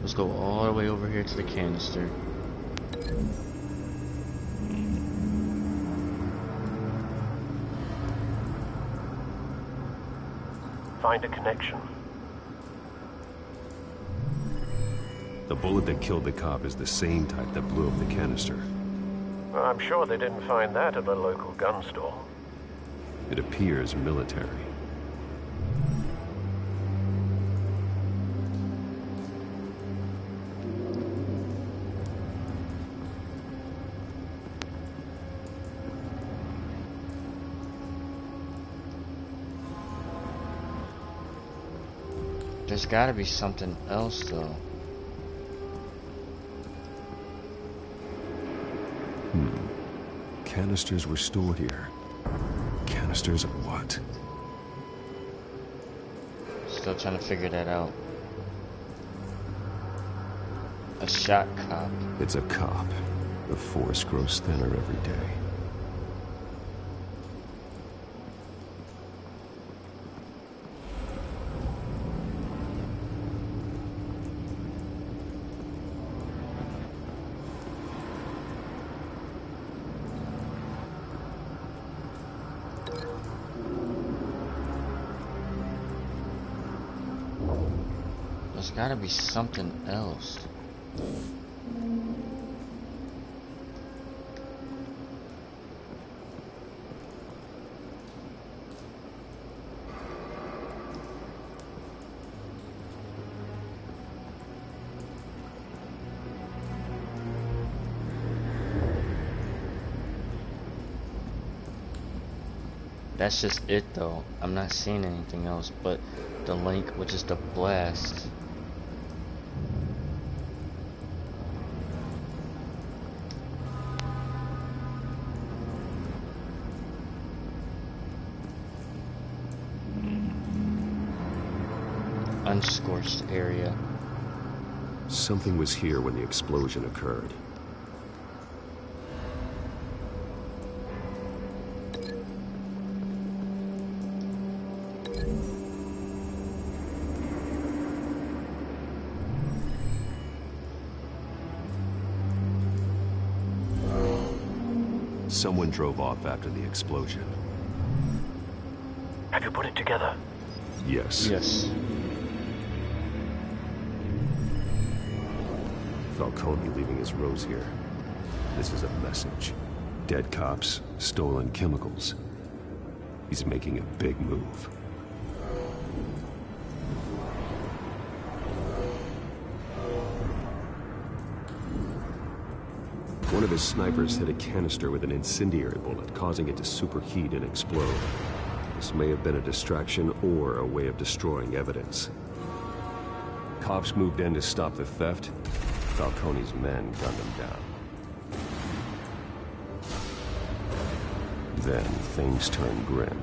Speaker 1: Let's go all the way over here to the canister.
Speaker 21: Find a connection.
Speaker 8: The bullet that killed the cop is the same type that blew up the canister.
Speaker 21: I'm sure they didn't find that at a local gun store.
Speaker 8: It appears military.
Speaker 1: There's gotta be something else though.
Speaker 8: Canisters were stored here. Canisters of what?
Speaker 1: Still trying to figure that out. A shot cop.
Speaker 8: It's a cop. The force grows thinner every day.
Speaker 1: There's gotta be something else. That's just it though. I'm not seeing anything else but the link, which is the blast. Unscorched area.
Speaker 8: Something was here when the explosion occurred. Someone drove off after the explosion.
Speaker 21: Have you put it together?
Speaker 8: Yes.
Speaker 1: Yes.
Speaker 6: Falcone leaving his rose here. This is a message. Dead cops, stolen chemicals. He's making a big move. One of his snipers hit a canister with an incendiary bullet, causing it to superheat and explode. This may have been a distraction or a way of destroying evidence. Cops moved in to stop the theft. Falcone's men gunned them down. Then things turned grim.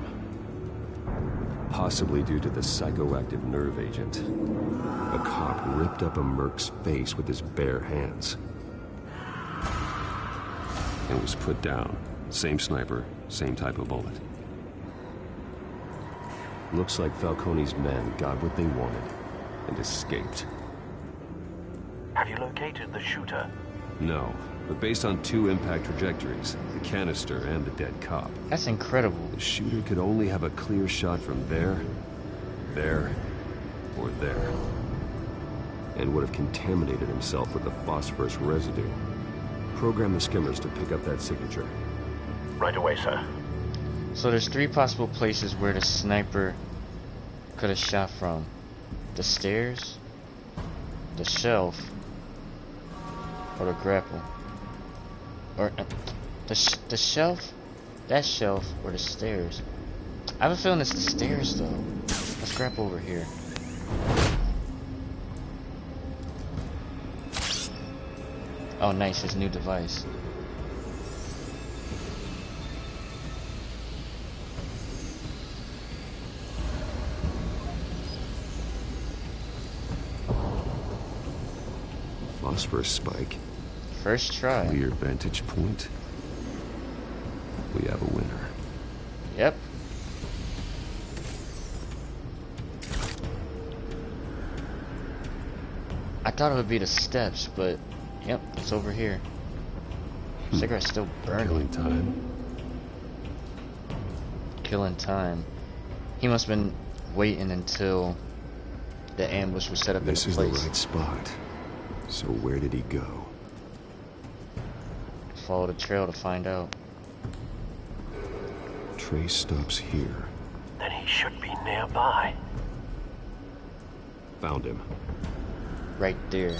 Speaker 6: Possibly due to the psychoactive nerve agent. A cop ripped up a merc's face with his bare hands. It was put down. Same sniper, same type of bullet. Looks like Falcone's men got what they wanted and escaped.
Speaker 21: Have you located the shooter?
Speaker 6: No, but based on 2 impact trajectories, the canister and the dead cop.
Speaker 1: That's incredible.
Speaker 6: The shooter could only have a clear shot from there, or there. And would have contaminated himself with the phosphorus residue. Program the skimmers to pick up that signature.
Speaker 21: Right away, sir.
Speaker 1: So there's 3 possible places where the sniper could have shot from. The stairs, the shelf, or the grapple. Or the shelf, that shelf, or the stairs. I have a feeling it's the stairs though. Let's grapple over here. Oh nice, his new device.
Speaker 6: Phosphorus spike.
Speaker 1: First try.
Speaker 6: Clear vantage point. We have a winner.
Speaker 1: Yep. I thought it would be the steps, but yep, it's over here. Cigarette's still burning.
Speaker 6: Killing time.
Speaker 1: Killing time. He must have been waiting until the ambush was set up
Speaker 6: This
Speaker 1: in
Speaker 6: is
Speaker 1: place.
Speaker 6: the right spot. So where did he go?
Speaker 1: Follow the trail to find out.
Speaker 6: Trace stops here.
Speaker 21: Then he should be nearby.
Speaker 6: Found him.
Speaker 1: Right there.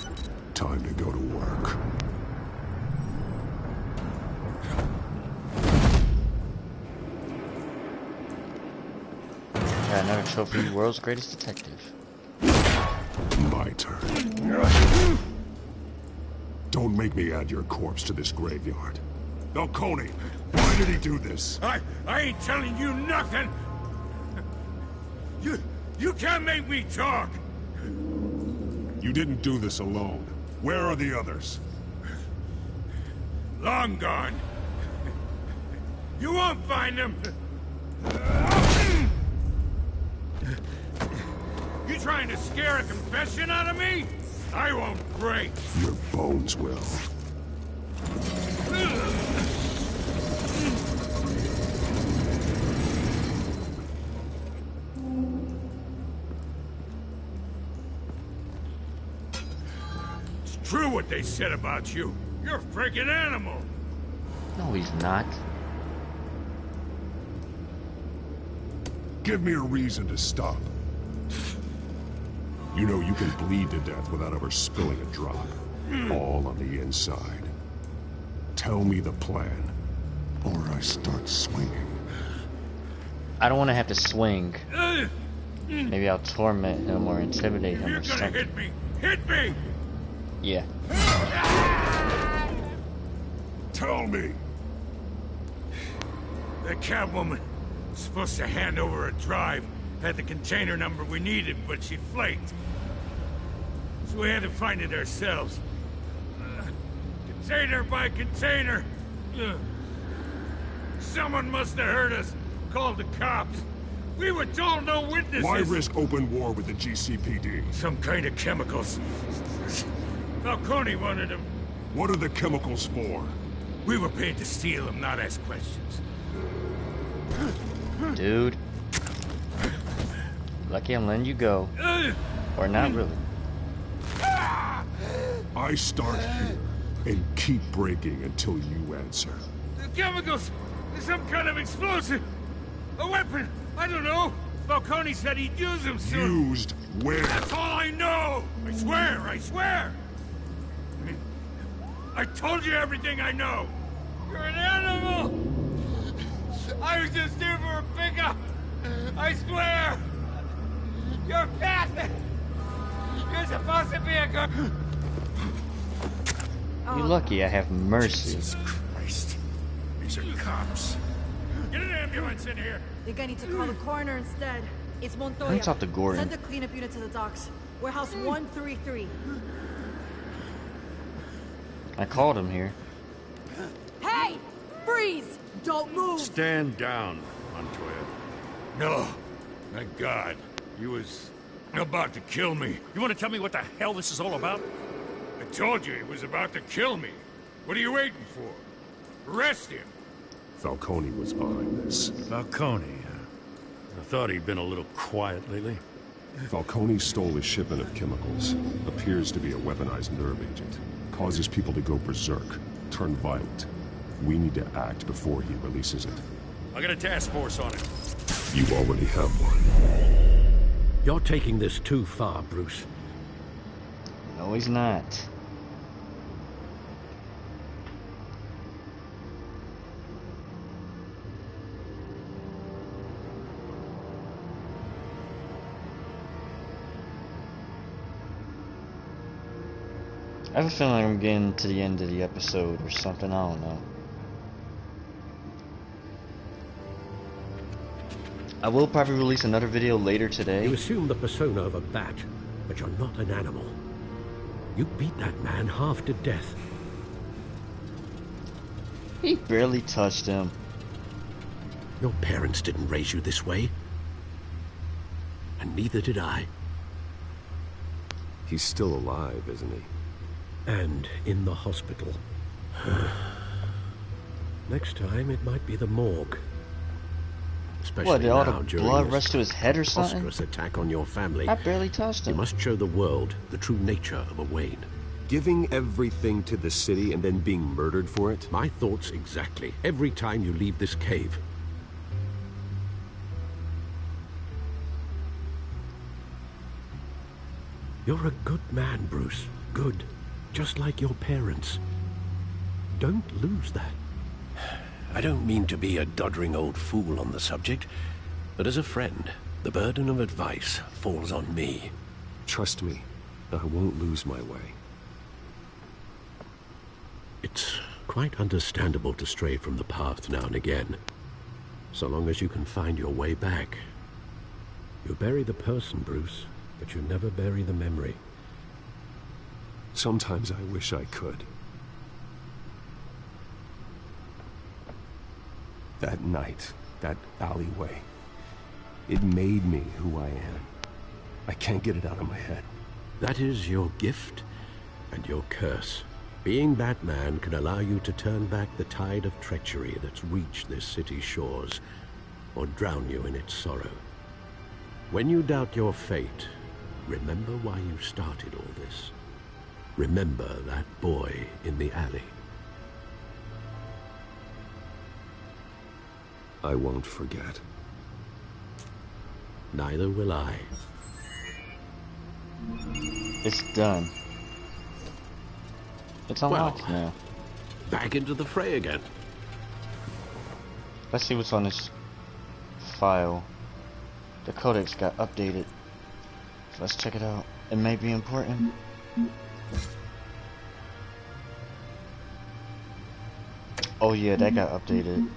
Speaker 8: Time to go to work.
Speaker 1: Got another trophy, world's greatest detective.
Speaker 8: My turn. Don't make me add your corpse to this graveyard. Falcone, why did he do this?
Speaker 3: I ain't telling you nothing. You can't make me talk.
Speaker 8: You didn't do this alone. Where are the others?
Speaker 3: Long gone. You won't find them. You trying to scare a confession out of me? I won't break.
Speaker 8: Your bones will.
Speaker 3: It's true what they said about you. You're a freaking animal.
Speaker 1: No, he's not.
Speaker 8: Give me a reason to stop. You know you can bleed to death without ever spilling a drop. All on the inside. Tell me the plan, or I start swinging.
Speaker 1: I don't want to have to swing. Maybe I'll torment him or intimidate him
Speaker 3: You're
Speaker 1: or
Speaker 3: gonna
Speaker 1: something.
Speaker 3: hit me! Hit me!
Speaker 1: Yeah.
Speaker 8: Tell me!
Speaker 3: The Catwoman was supposed to hand over a drive. Had the container number we needed, but she flaked. So we had to find it ourselves. Container by container. Someone must have heard us. Called the cops. We were told no witnesses.
Speaker 8: Why risk open war with the GCPD?
Speaker 3: Some kind of chemicals. Falcone wanted them.
Speaker 8: What are the chemicals for?
Speaker 3: We were paid to steal them, not ask questions.
Speaker 1: Dude. Lucky I'm letting you go. Or not really.
Speaker 8: I start here and keep breaking until you answer.
Speaker 14: The chemicals! There's some kind of explosive! A weapon! I don't know! Falcone said he'd use them soon!
Speaker 8: Used where?
Speaker 14: That's all I know! I swear! I swear! I told you everything I know! You're an animal! I was just here for a pickup! I swear! You're bastard! You're supposed to be a good...
Speaker 1: You're lucky I have mercy.
Speaker 14: Jesus Christ. These are cops. Get an ambulance in here!
Speaker 19: Think I need to call the coroner instead. It's Montoya.
Speaker 1: Let me talk to Gordon.
Speaker 19: Send the cleanup unit to the docks. Warehouse 133.
Speaker 1: I called him here.
Speaker 19: Hey! Freeze! Don't move!
Speaker 3: Stand down, Montoya.
Speaker 14: No. Thank God. He was about to kill me.
Speaker 3: You want to tell me what the hell this is all about?
Speaker 14: I told you he was about to kill me. What are you waiting for? Arrest him.
Speaker 8: Falcone was behind this.
Speaker 3: Falcone, I thought he'd been a little quiet lately.
Speaker 8: Falcone stole a shipment of chemicals. Appears to be a weaponized nerve agent. Causes people to go berserk, turn violent. We need to act before he releases it.
Speaker 3: I got a task force on it.
Speaker 8: You already have one.
Speaker 5: You're taking this too far, Bruce.
Speaker 1: No, he's not. I have a feeling I'm getting to the end of the episode or something, I don't know. I will probably release another video later today.
Speaker 5: You assume the persona of a bat, but you're not an animal. You beat that man half to death.
Speaker 1: He barely touched him.
Speaker 5: Your parents didn't raise you this way. And neither did I.
Speaker 6: He's still alive, isn't he?
Speaker 5: And in the hospital. Next time, it might be the morgue. Especially
Speaker 1: what, did all
Speaker 5: now,
Speaker 1: the
Speaker 5: during
Speaker 1: blood
Speaker 5: this
Speaker 1: rush to his head or something?
Speaker 5: Preposterous attack on your family.
Speaker 1: I barely touched him.
Speaker 5: You must show the world the true nature of a Wayne.
Speaker 6: Giving everything to the city and then being murdered for it?
Speaker 5: My thoughts exactly. Every time you leave this cave. You're a good man, Bruce. Good. Just like your parents. Don't lose that. I don't mean to be a doddering old fool on the subject, but as a friend, the burden of advice falls on me.
Speaker 6: Trust me, I won't lose my way.
Speaker 5: It's quite understandable to stray from the path now and again, so long as you can find your way back. You bury the person, Bruce, but you never bury the memory.
Speaker 6: Sometimes I wish I could. That night, that alleyway, it made me who I am. I can't get it out of my head.
Speaker 5: That is your gift and your curse. Being Batman can allow you to turn back the tide of treachery that's reached this city's shores, or drown you in its sorrow. When you doubt your fate, remember why you started all this. Remember that boy in the alley.
Speaker 6: I won't forget.
Speaker 5: Neither will I.
Speaker 1: It's done. It's unlocked now.
Speaker 5: Back into the fray again.
Speaker 1: Let's see what's on this file. The codex got updated. So let's check it out. It may be important. Oh yeah, that got updated.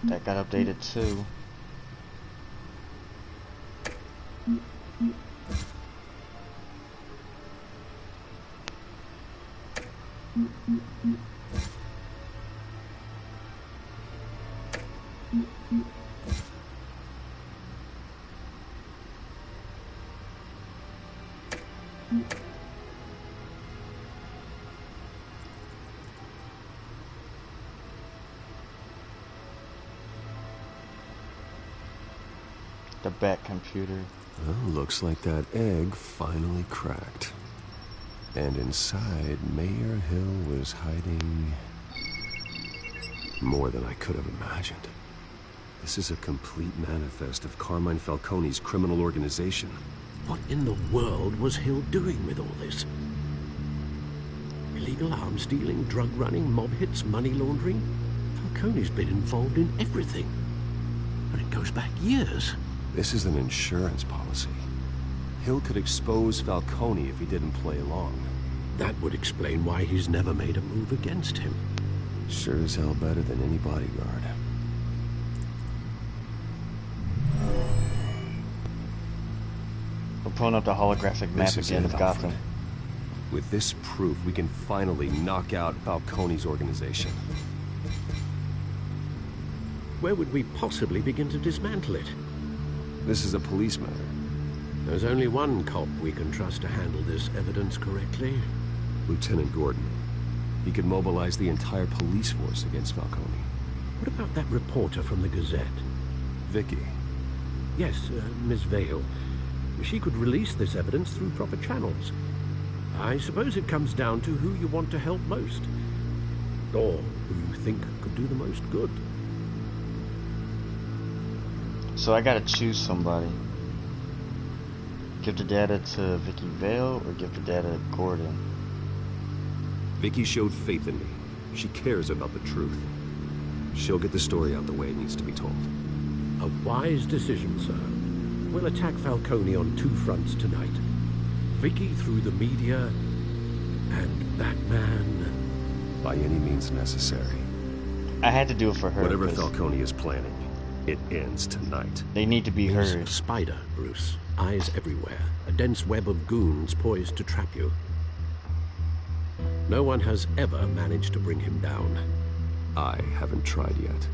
Speaker 1: That got updated too. The bat computer.
Speaker 6: Well, looks like that egg finally cracked. And inside, Mayor Hill was hiding more than I could have imagined. This is a complete manifest of Carmine Falcone's criminal organization.
Speaker 5: What in the world was Hill doing with all this? Illegal arms dealing, drug running, mob hits, money laundering? Falcone's been involved in everything. And it goes back years.
Speaker 6: This is an insurance policy. Hill could expose Falcone if he didn't play along.
Speaker 5: That would explain why he's never made a move against him.
Speaker 6: Sure as hell better than any bodyguard.
Speaker 1: We're pulling up the holographic map again of Gotham.
Speaker 6: With this proof, we can finally knock out Falcone's organization.
Speaker 5: Where would we possibly begin to dismantle it?
Speaker 6: This is a police matter.
Speaker 5: There's only one cop we can trust to handle this evidence correctly.
Speaker 6: Lieutenant Gordon. He could mobilize the entire police force against Falcone.
Speaker 5: What about that reporter from the Gazette?
Speaker 6: Vicky.
Speaker 5: Yes, Miss Vale. She could release this evidence through proper channels. I suppose it comes down to who you want to help most. Or who you think could do the most good.
Speaker 1: So I gotta choose somebody. Give the data to Vicky Vale or give the data to Gordon?
Speaker 6: Vicky showed faith in me. She cares about the truth. She'll get the story out the way it needs to be told.
Speaker 5: A wise decision, sir. We'll attack Falcone on two fronts tonight. Vicky through the media, and Batman...
Speaker 6: by any means necessary.
Speaker 1: I had to do it for her.
Speaker 6: Whatever Falcone is planning, it ends tonight.
Speaker 1: They need to be
Speaker 5: He's
Speaker 1: heard.
Speaker 5: a spider, Bruce. Eyes everywhere. A dense web of goons poised to trap you. No one has ever managed to bring him down.
Speaker 6: I haven't tried yet.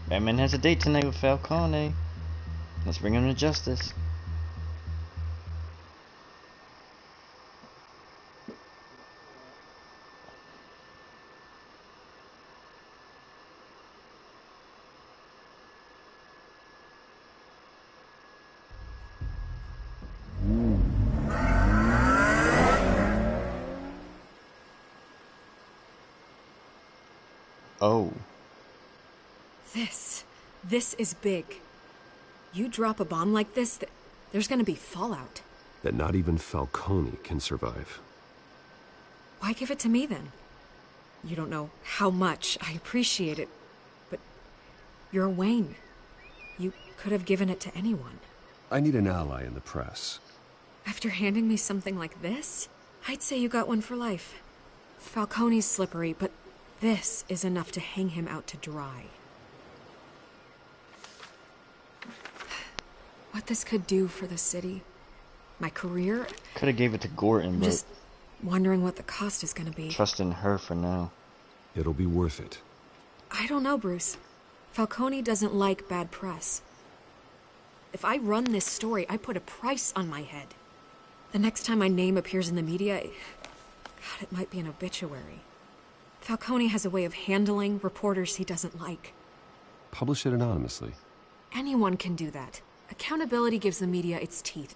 Speaker 1: Batman has a date tonight with Falcone. Let's bring him to justice. Oh.
Speaker 13: This is big. You drop a bomb like this, there's gonna be fallout.
Speaker 6: That not even Falcone can survive.
Speaker 13: Why give it to me then? You don't know how much I appreciate it, but you're Wayne. You could have given it to anyone.
Speaker 6: I need an ally in the press.
Speaker 13: After handing me something like this, I'd say you got one for life. Falcone's slippery, but this is enough to hang him out to dry. What this could do for the city, my career...
Speaker 1: Could have gave it to Gordon, but...
Speaker 13: just wondering what the cost is gonna be.
Speaker 1: Trust in her for now.
Speaker 6: It'll be worth it.
Speaker 13: I don't know, Bruce. Falcone doesn't like bad press. If I run this story, I put a price on my head. The next time my name appears in the media, God, it might be an obituary. Falcone has a way of handling reporters he doesn't like.
Speaker 6: Publish it anonymously.
Speaker 13: Anyone can do that. Accountability gives the media its teeth,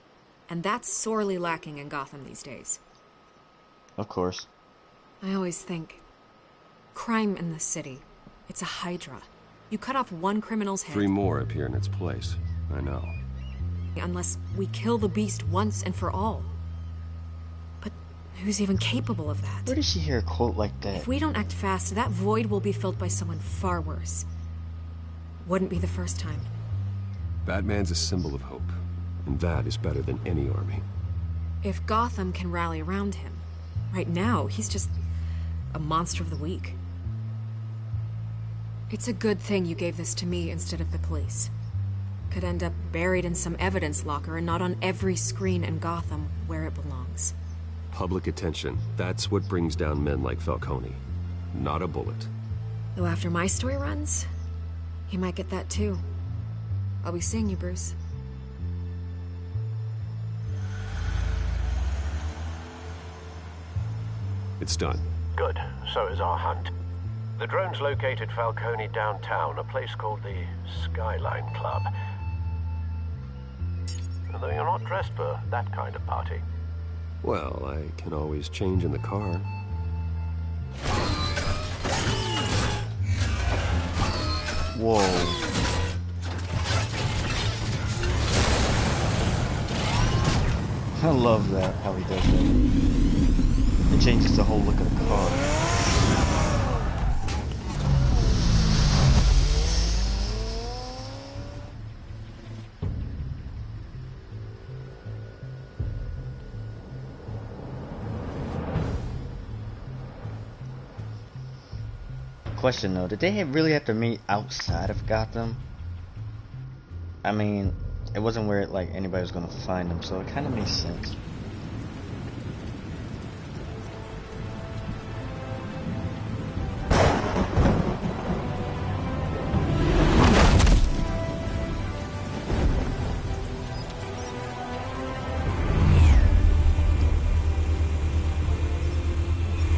Speaker 13: and that's sorely lacking in Gotham these days.
Speaker 1: Of course.
Speaker 13: I always think, crime in the city, it's a hydra. You cut off one criminal's head...
Speaker 6: 3 more appear in its place. I know.
Speaker 13: Unless we kill the beast once and for all. But who's even capable of that?
Speaker 1: Where did she hear a quote like that?
Speaker 13: If we don't act fast, that void will be filled by someone far worse. Wouldn't be the first time.
Speaker 6: Batman's a symbol of hope, and that is better than any army.
Speaker 13: If Gotham can rally around him, right now, he's just a monster of the week. It's a good thing you gave this to me instead of the police. Could end up buried in some evidence locker and not on every screen in Gotham where it belongs.
Speaker 6: Public attention, that's what brings down men like Falcone. Not a bullet.
Speaker 13: Though after my story runs, he might get that too. I'll be seeing you, Bruce.
Speaker 6: It's done.
Speaker 21: Good. So is our hunt. The drone's located Falcone downtown, a place called the Skyline Club. Although you're not dressed for that kind of party.
Speaker 6: Well, I can always change in the car.
Speaker 1: Whoa. I love that, how he does that. It changes the whole look of the car. Question though, did they really have to meet outside of Gotham? I mean, it wasn't where like anybody was gonna find them, so it kind of makes sense.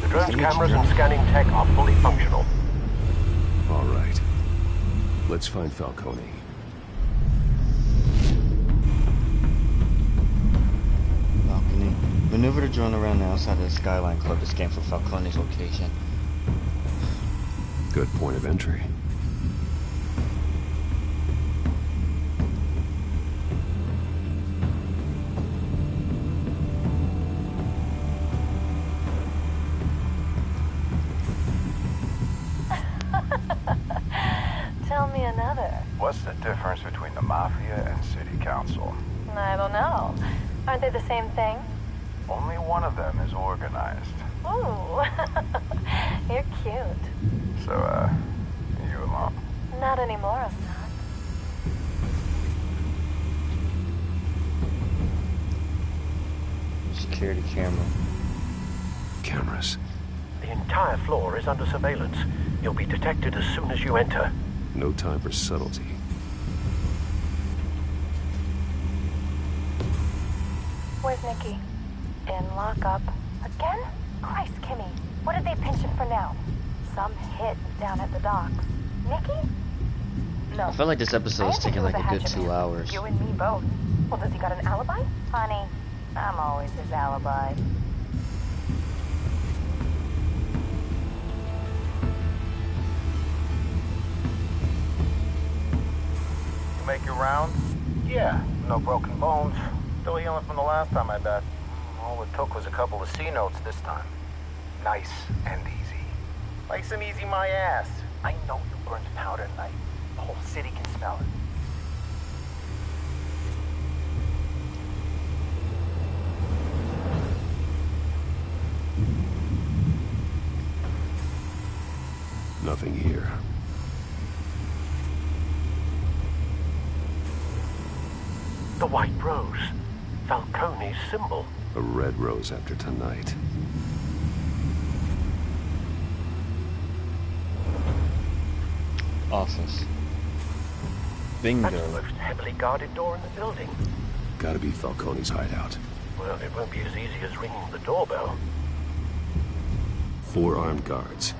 Speaker 21: The drone's cameras and scanning tech are fully functional.
Speaker 6: All right. Let's find Falcone.
Speaker 1: Balcony. Maneuver the drone around the outside of the Skyline Club to scan for Falcone's location.
Speaker 6: Good point of entry.
Speaker 10: Tell me another.
Speaker 22: What's the difference between the Mafia and City Council?
Speaker 10: I don't know. Aren't they the same thing?
Speaker 22: Only one of them is organized.
Speaker 10: Ooh, you're cute.
Speaker 22: So, you alone?
Speaker 10: Not anymore, I'm not.
Speaker 1: Security camera.
Speaker 6: Cameras.
Speaker 21: The entire floor is under surveillance. You'll be detected as soon as you enter.
Speaker 6: No time for subtlety.
Speaker 10: Where's Nikki? In lockup. Again? Christ, Kimmy. What did they pinch him for now? Some hit down at the docks. Nikki? No.
Speaker 1: I felt like this episode was taking like a good 2 hours.
Speaker 10: You and me both. Well, does he got an alibi? Honey, I'm always his alibi.
Speaker 22: You make your round? Yeah, no broken bones. Still healing from the last time, I bet. All it took was a couple of C notes this time. Nice and easy. Nice and easy, my ass. I know you burned powder tonight. The whole city can smell it.
Speaker 6: Nothing here.
Speaker 21: The white rose. Falcone's symbol.
Speaker 6: A red rose after tonight.
Speaker 1: Office. Bingo.
Speaker 21: That's the most heavily guarded door in the building.
Speaker 6: Gotta be Falcone's hideout.
Speaker 21: Well, it won't be as easy as ringing the doorbell.
Speaker 6: 4 armed guards.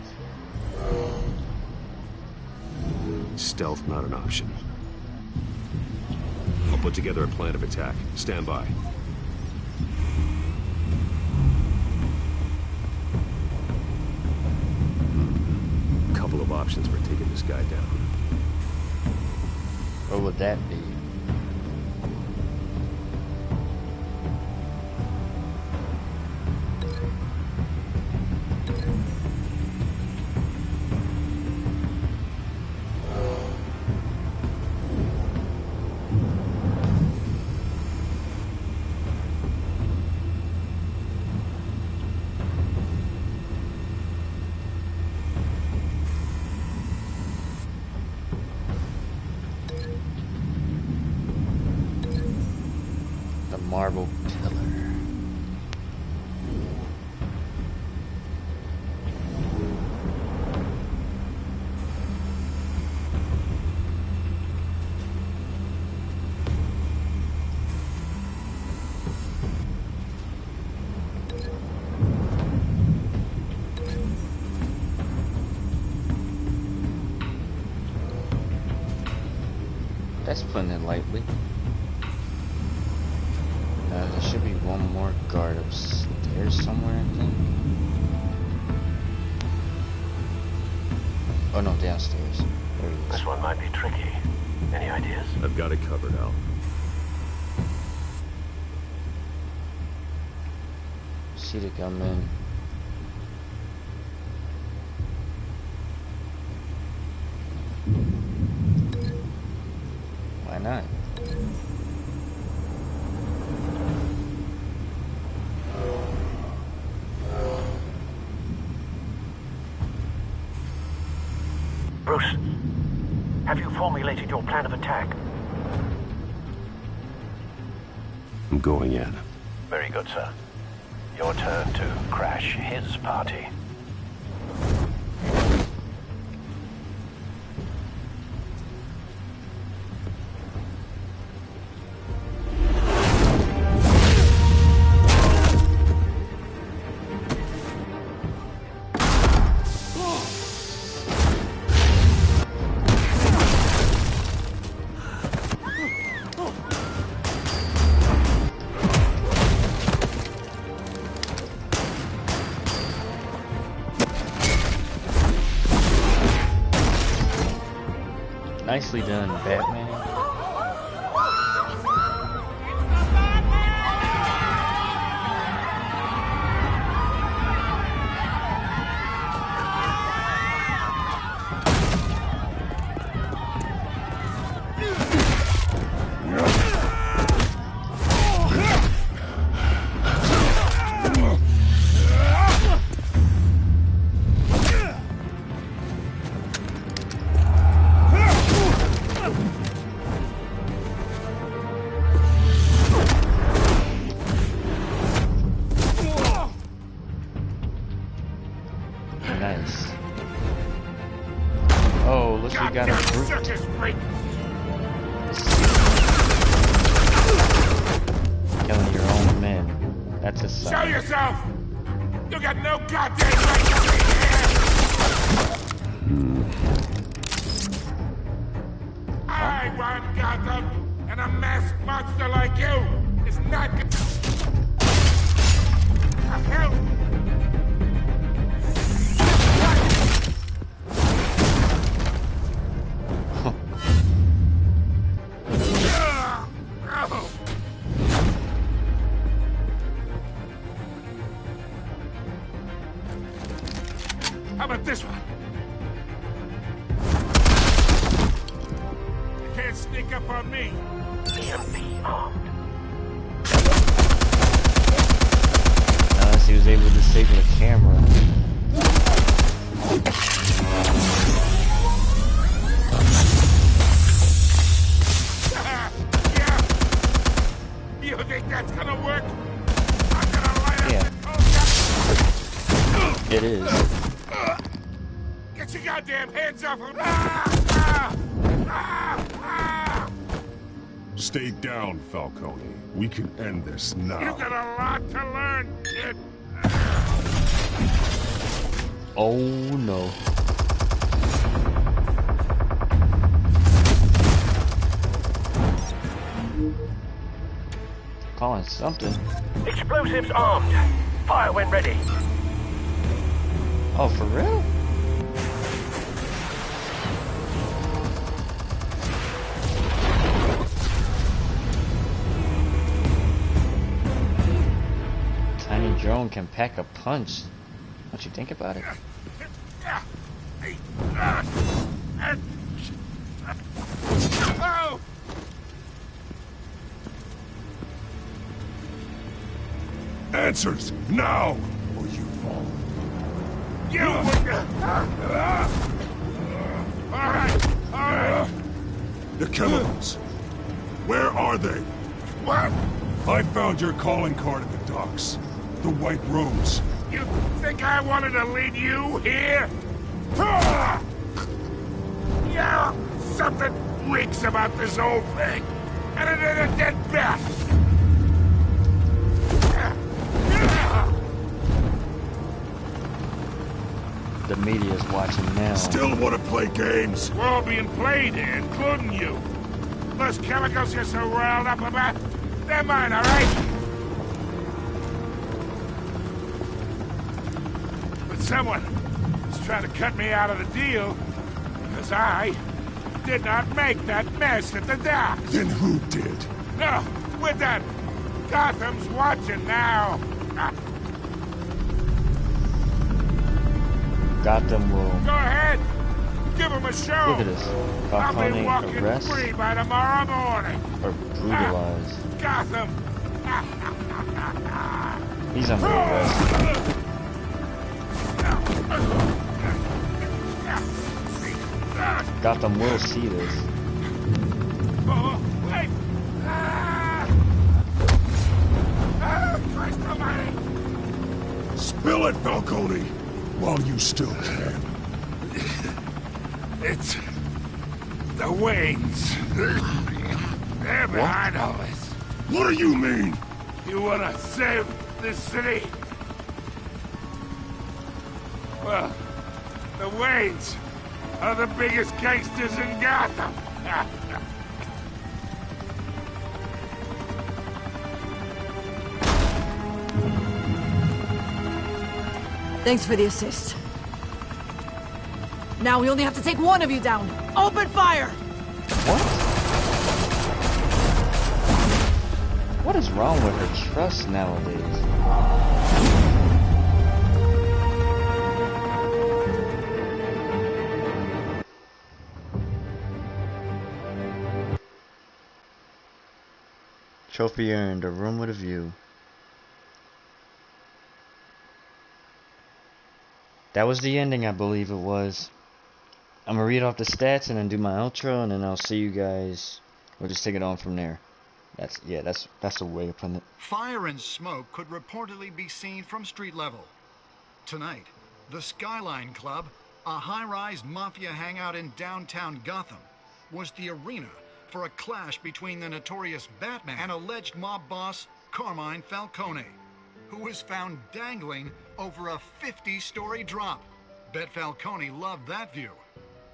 Speaker 6: Stealth not an option. I'll put together a plan of attack. Stand by. Couple of options for taking this guy down.
Speaker 1: What would that be? Marble pillar. That's putting it lightly. There should be one more guard upstairs somewhere, I think. Oh no, downstairs. There he is.
Speaker 21: This one might be tricky. Any ideas?
Speaker 6: I've got it covered, Al.
Speaker 1: See the gunman. Why not?
Speaker 21: Bruce, have you formulated your plan of attack?
Speaker 8: I'm going in.
Speaker 21: Very good, sir. Your turn to crash his party.
Speaker 1: Nicely done, Batman. Nice. Oh, looks like we got a
Speaker 14: circus freak.
Speaker 1: Killing your own men. That's a sign.
Speaker 14: Show yourself! You got no goddamn right to be here! I run Gotham, and a masked monster like you is not gonna... Hell! How about this one? You can't sneak up on me.
Speaker 21: EMP armed.
Speaker 1: Unless he was able to disable the camera.
Speaker 14: Yeah. You think that's gonna work? I'm gonna light up the
Speaker 1: It is.
Speaker 14: Get your goddamn hands off him!
Speaker 8: Stay down, Falcone. We can end this now.
Speaker 14: You got a lot to learn, kid.
Speaker 1: Oh no. Calling something.
Speaker 21: Explosives armed. Fire when ready.
Speaker 1: Oh, for real? Tiny drone can pack a punch. What you think about it?
Speaker 14: Oh!
Speaker 8: Answers, now! Or you fall.
Speaker 14: You Alright!
Speaker 8: The chemicals. Where are they?
Speaker 14: What?
Speaker 8: I found your calling card at the docks. The White Rose.
Speaker 14: You think I wanted to lead you here? Yeah, something reeks about this whole thing. And it ain't a dead bat.
Speaker 1: The media's watching now.
Speaker 8: Still want to play games?
Speaker 14: We're all being played here, including you. Those chemicals you're so riled up about, they're mine, all right? But someone is trying to cut me out of the deal because I did not make that mess at the docks.
Speaker 8: Then who did?
Speaker 14: No, we're done. Gotham's watching now.
Speaker 1: Gotham will...
Speaker 14: Go ahead. Give him a show.
Speaker 1: Look at this.
Speaker 14: I'll be
Speaker 1: Falcone
Speaker 14: walking
Speaker 1: arrest
Speaker 14: free by tomorrow morning.
Speaker 1: or brutalize.
Speaker 14: Gotham.
Speaker 1: He's under arrest. Gotham will see this.
Speaker 14: Oh, wait. Christ almighty.
Speaker 8: Spill it, Falcone, while you still can.
Speaker 14: It's the Waynes. They're behind all this.
Speaker 8: What do you mean?
Speaker 14: You wanna save this city? Well, the Waynes are the biggest gangsters in Gotham.
Speaker 19: Thanks for the assist. Now we only have to take one of you down. Open fire!
Speaker 1: What is wrong with her trust nowadays? Trophy earned, a room with a view. That was the ending, I believe it was. I'm gonna read off the stats and then do my outro, and then I'll see you guys. We'll just take it on from there. That's the way to put it.
Speaker 15: Fire and smoke could reportedly be seen from street level. Tonight, the Skyline Club, a high-rise mafia hangout in downtown Gotham, was the arena for a clash between the notorious Batman and alleged mob boss Carmine Falcone, who was found dangling over a 50-story drop. Bet Falcone loved that view.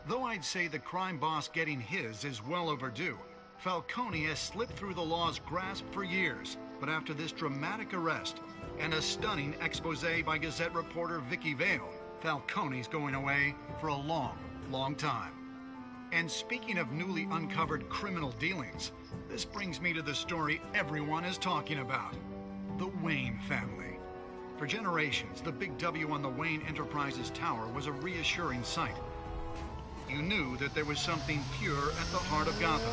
Speaker 15: Though I'd say the crime boss getting his is well overdue, Falcone has slipped through the law's grasp for years. But after this dramatic arrest and a stunning expose by Gazette reporter Vicky Vale, Falcone's going away for a long, long time. And speaking of newly uncovered criminal dealings, this brings me to the story everyone is talking about. The Wayne family. For generations, the big W on the Wayne Enterprises Tower was a reassuring sight. You knew that there was something pure at the heart of Gotham.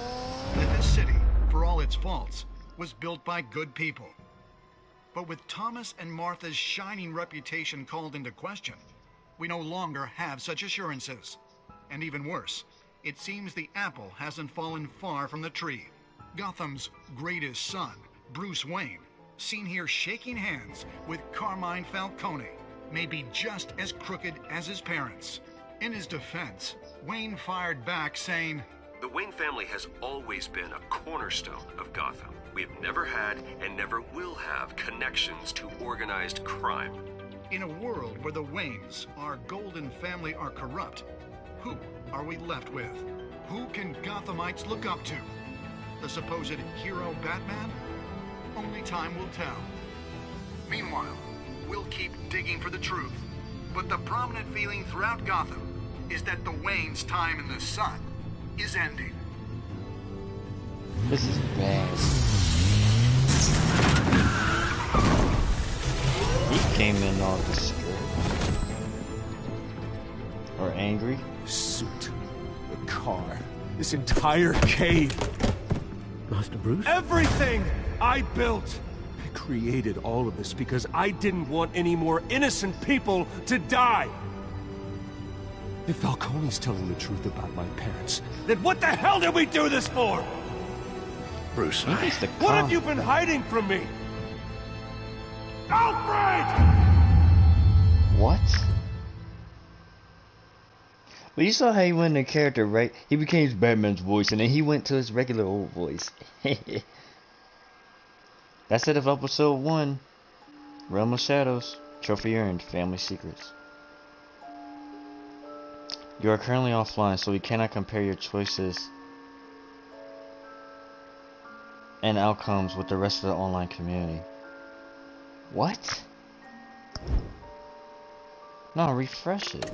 Speaker 15: That this city, for all its faults, was built by good people. But with Thomas and Martha's shining reputation called into question, we no longer have such assurances. And even worse, it seems the apple hasn't fallen far from the tree. Gotham's greatest son, Bruce Wayne, seen here shaking hands with Carmine Falcone, may be just as crooked as his parents. In his defense, Wayne fired back saying,
Speaker 6: "The Wayne family has always been a cornerstone of Gotham. We have never had and never will have connections to organized crime."
Speaker 15: In a world where the Waynes, our golden family, are corrupt, who are we left with? Who can Gothamites look up to? The supposed hero Batman? Only time will tell. Meanwhile, we'll keep digging for the truth. But the prominent feeling throughout Gotham is that the Waynes' time in the sun is ending.
Speaker 1: This is bad. He came in all disturbed. Or angry.
Speaker 16: The suit, the car, this entire cave.
Speaker 5: Master Bruce?
Speaker 16: Everything I built. I created all of this because I didn't want any more innocent people to die. If Falcone's telling the truth about my parents, then what the hell did we do this for?
Speaker 5: Bruce,
Speaker 16: what have you been hiding from me? Alfred!
Speaker 1: What? Well, you saw how he went in character, right? He became Batman's voice, and then he went to his regular old voice. That's it of episode 1. Realm of Shadows. Trophy earned. Family secrets. You are currently offline, so we cannot compare your choices. and outcomes with the rest of the online community. What? No, refresh it.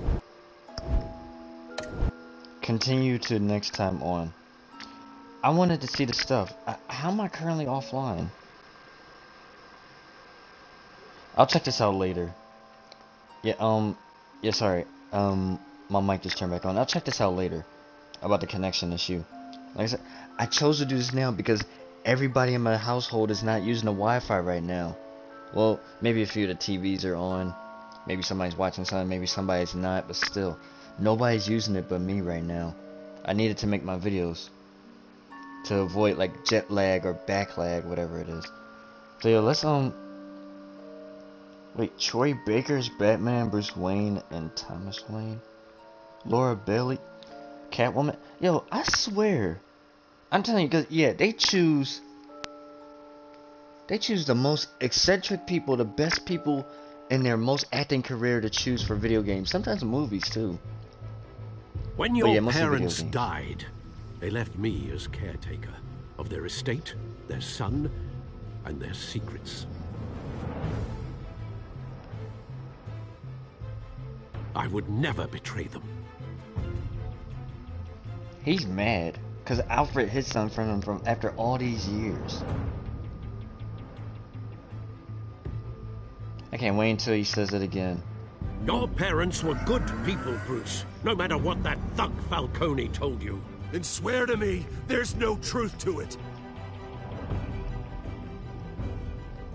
Speaker 1: Continue to next time on. I wanted to see the stuff. How am I currently offline? I'll check this out later. Yeah, sorry. My mic just turned back on. I'll check this out later about the connection issue. Like I said, I chose to do this now because everybody in my household is not using the Wi-Fi right now. Well, maybe a few of the TVs are on. Maybe somebody's watching something, maybe somebody's not, but still, nobody's using it but me right now. I needed to make my videos to avoid like jet lag or back lag, whatever it is. So yeah, let's wait, Troy Baker's Batman, Bruce Wayne, and Thomas Wayne, Laura Bailey, Catwoman. Yo, I swear, I'm telling you, cause yeah, they choose the most eccentric people, the best people in their most acting career to choose for video games. Sometimes movies too.
Speaker 5: When your parents died, they left me as caretaker of their estate, their son, and their secrets. I would never betray them.
Speaker 1: He's mad because Alfred hid something from him from after all these years. I can't wait until he says it again.
Speaker 5: Your parents were good people, Bruce, no matter what that thug Falcone told you.
Speaker 16: Then swear to me there's no truth to it.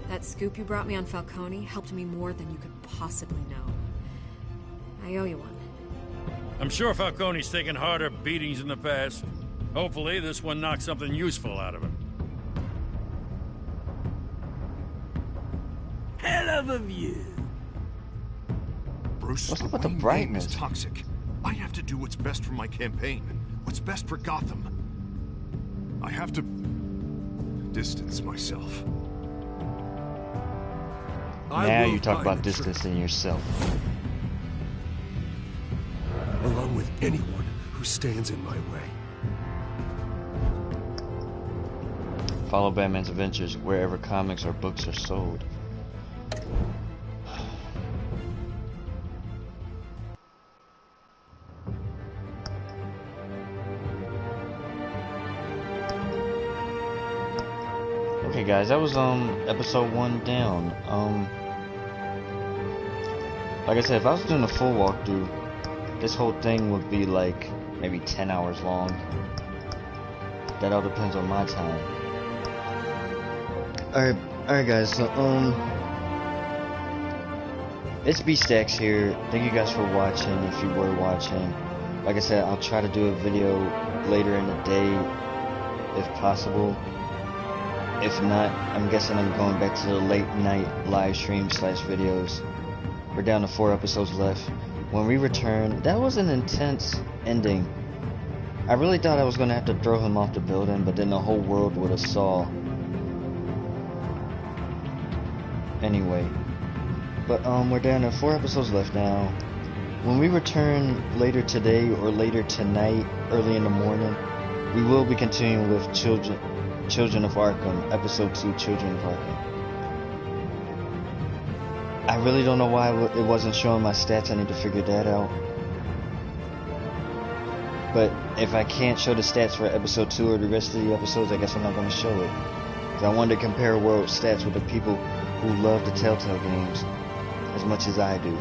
Speaker 13: That scoop you brought me on Falcone helped me more than you could possibly know. I owe you one.
Speaker 3: I'm sure Falcone's taken harder beatings in the past. Hopefully this one knocks something useful out of him.
Speaker 16: Hell of a view.
Speaker 9: Bruce,
Speaker 1: what's up with the
Speaker 9: Wayne
Speaker 1: brightness?
Speaker 9: is toxic. I have to do what's best for my campaign. What's best for Gotham. I have to distance myself.
Speaker 1: Now you talk about distancing yourself.
Speaker 8: Along with anyone who stands in my way.
Speaker 1: Follow Batman's adventures wherever comics or books are sold. Okay guys, that was episode 1 down. Like I said, if I was doing a full walkthrough, this whole thing would be like maybe 10 hours long. That all depends on my time. Alright guys, so it's B-Stacks here. Thank you guys for watching, if you were watching. Like I said, I'll try to do a video later in the day if possible. If not, I'm guessing I'm going back to the late night live stream / videos. We're down to 4 episodes left. When we return, that was an intense ending. I really thought I was going to have to throw him off the building, but then the whole world would have saw. Anyway. But we're down to 4 episodes left now. When we return later today or later tonight, early in the morning, we will be continuing with Children of Arkham, Episode 2, Children of Arkham. I really don't know why it wasn't showing my stats. I need to figure that out. But if I can't show the stats for Episode 2 or the rest of the episodes, I guess I'm not going to show it. Because I wanted to compare world stats with the people who love the Telltale games as much as I do.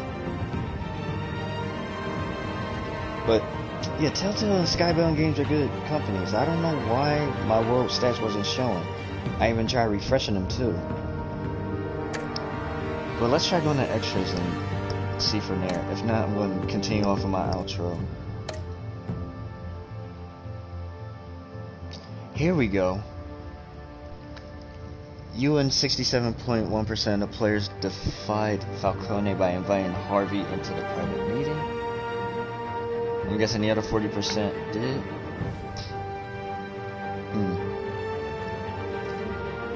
Speaker 1: But yeah, Telltale and Skybound Games are good companies. I don't know why my world stats wasn't showing. I even tried refreshing them too. But let's try going to extras and see from there. If not, I'm going to continue off of my outro. Here we go. UN 67.1% of players defied Falcone by inviting Harvey into the private meeting. I'm guessing the other 40% did.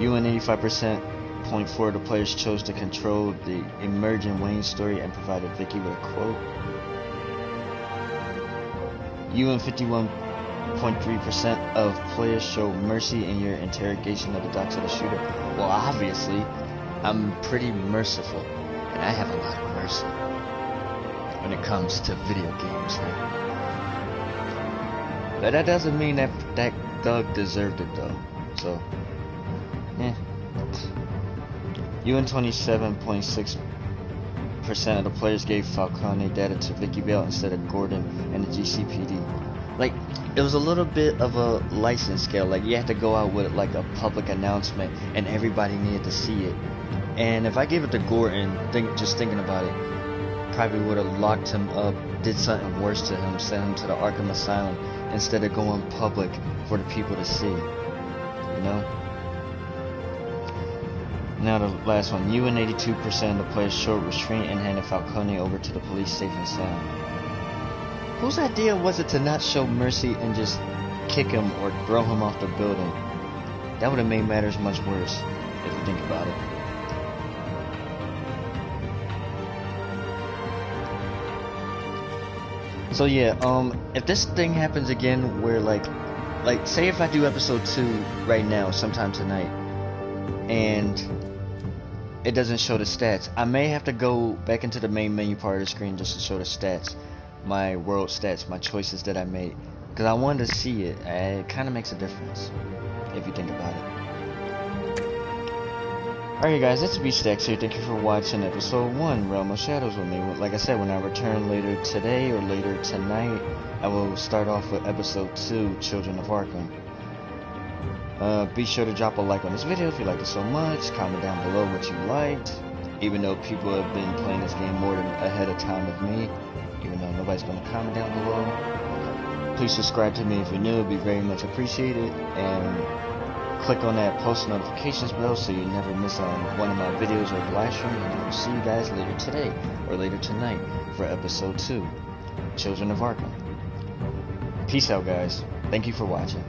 Speaker 1: UN 85.4% of the players chose to control the emerging Wayne story and provided Vicky with a quote. UN 51 98.3% of players show mercy in your interrogation of the docs of the shooter. Well, obviously, I'm pretty merciful, and I have a lot of mercy when it comes to video games. But that doesn't mean that thug deserved it, though. So, yeah. UN 27.6% of the players gave Falcone data to Vicky Bell instead of Gordon and the GCPD. Like, it was a little bit of a license scale. Like, you had to go out with like a public announcement, and everybody needed to see it. And if I gave it to Gordon, just thinking about it, probably would have locked him up, did something worse to him, sent him to the Arkham Asylum instead of going public for the people to see. You know? Now the last one. You and 82% of the players showed restraint and handed Falcone over to the police safe and sound. Whose idea was it to not show mercy and just kick him or throw him off the building? That would have made matters much worse, if you think about it. So yeah, if this thing happens again where like say if I do episode 2 right now, sometime tonight, and it doesn't show the stats, I may have to go back into the main menu part of the screen just to show the stats, my world stats, my choices that I made, because I wanted to see it. It kind of makes a difference, if you think about it. Alright guys, it's B-Stacks here. Thank you for watching episode 1, Realm of Shadows with me. Like I said, when I return later today or later tonight, I will start off with episode 2, Children of Arkham. Be sure to drop a like on this video if you liked it so much. Comment down below what you liked. Even though people have been playing this game more than ahead of time of me, even though nobody's going to comment down below. Please subscribe to me if you're new, it would be very much appreciated. And click on that post notifications bell so you never miss one of my videos or the live stream, and I will see you guys later today or later tonight for episode 2, Children of Arkham. Peace out guys. Thank you for watching.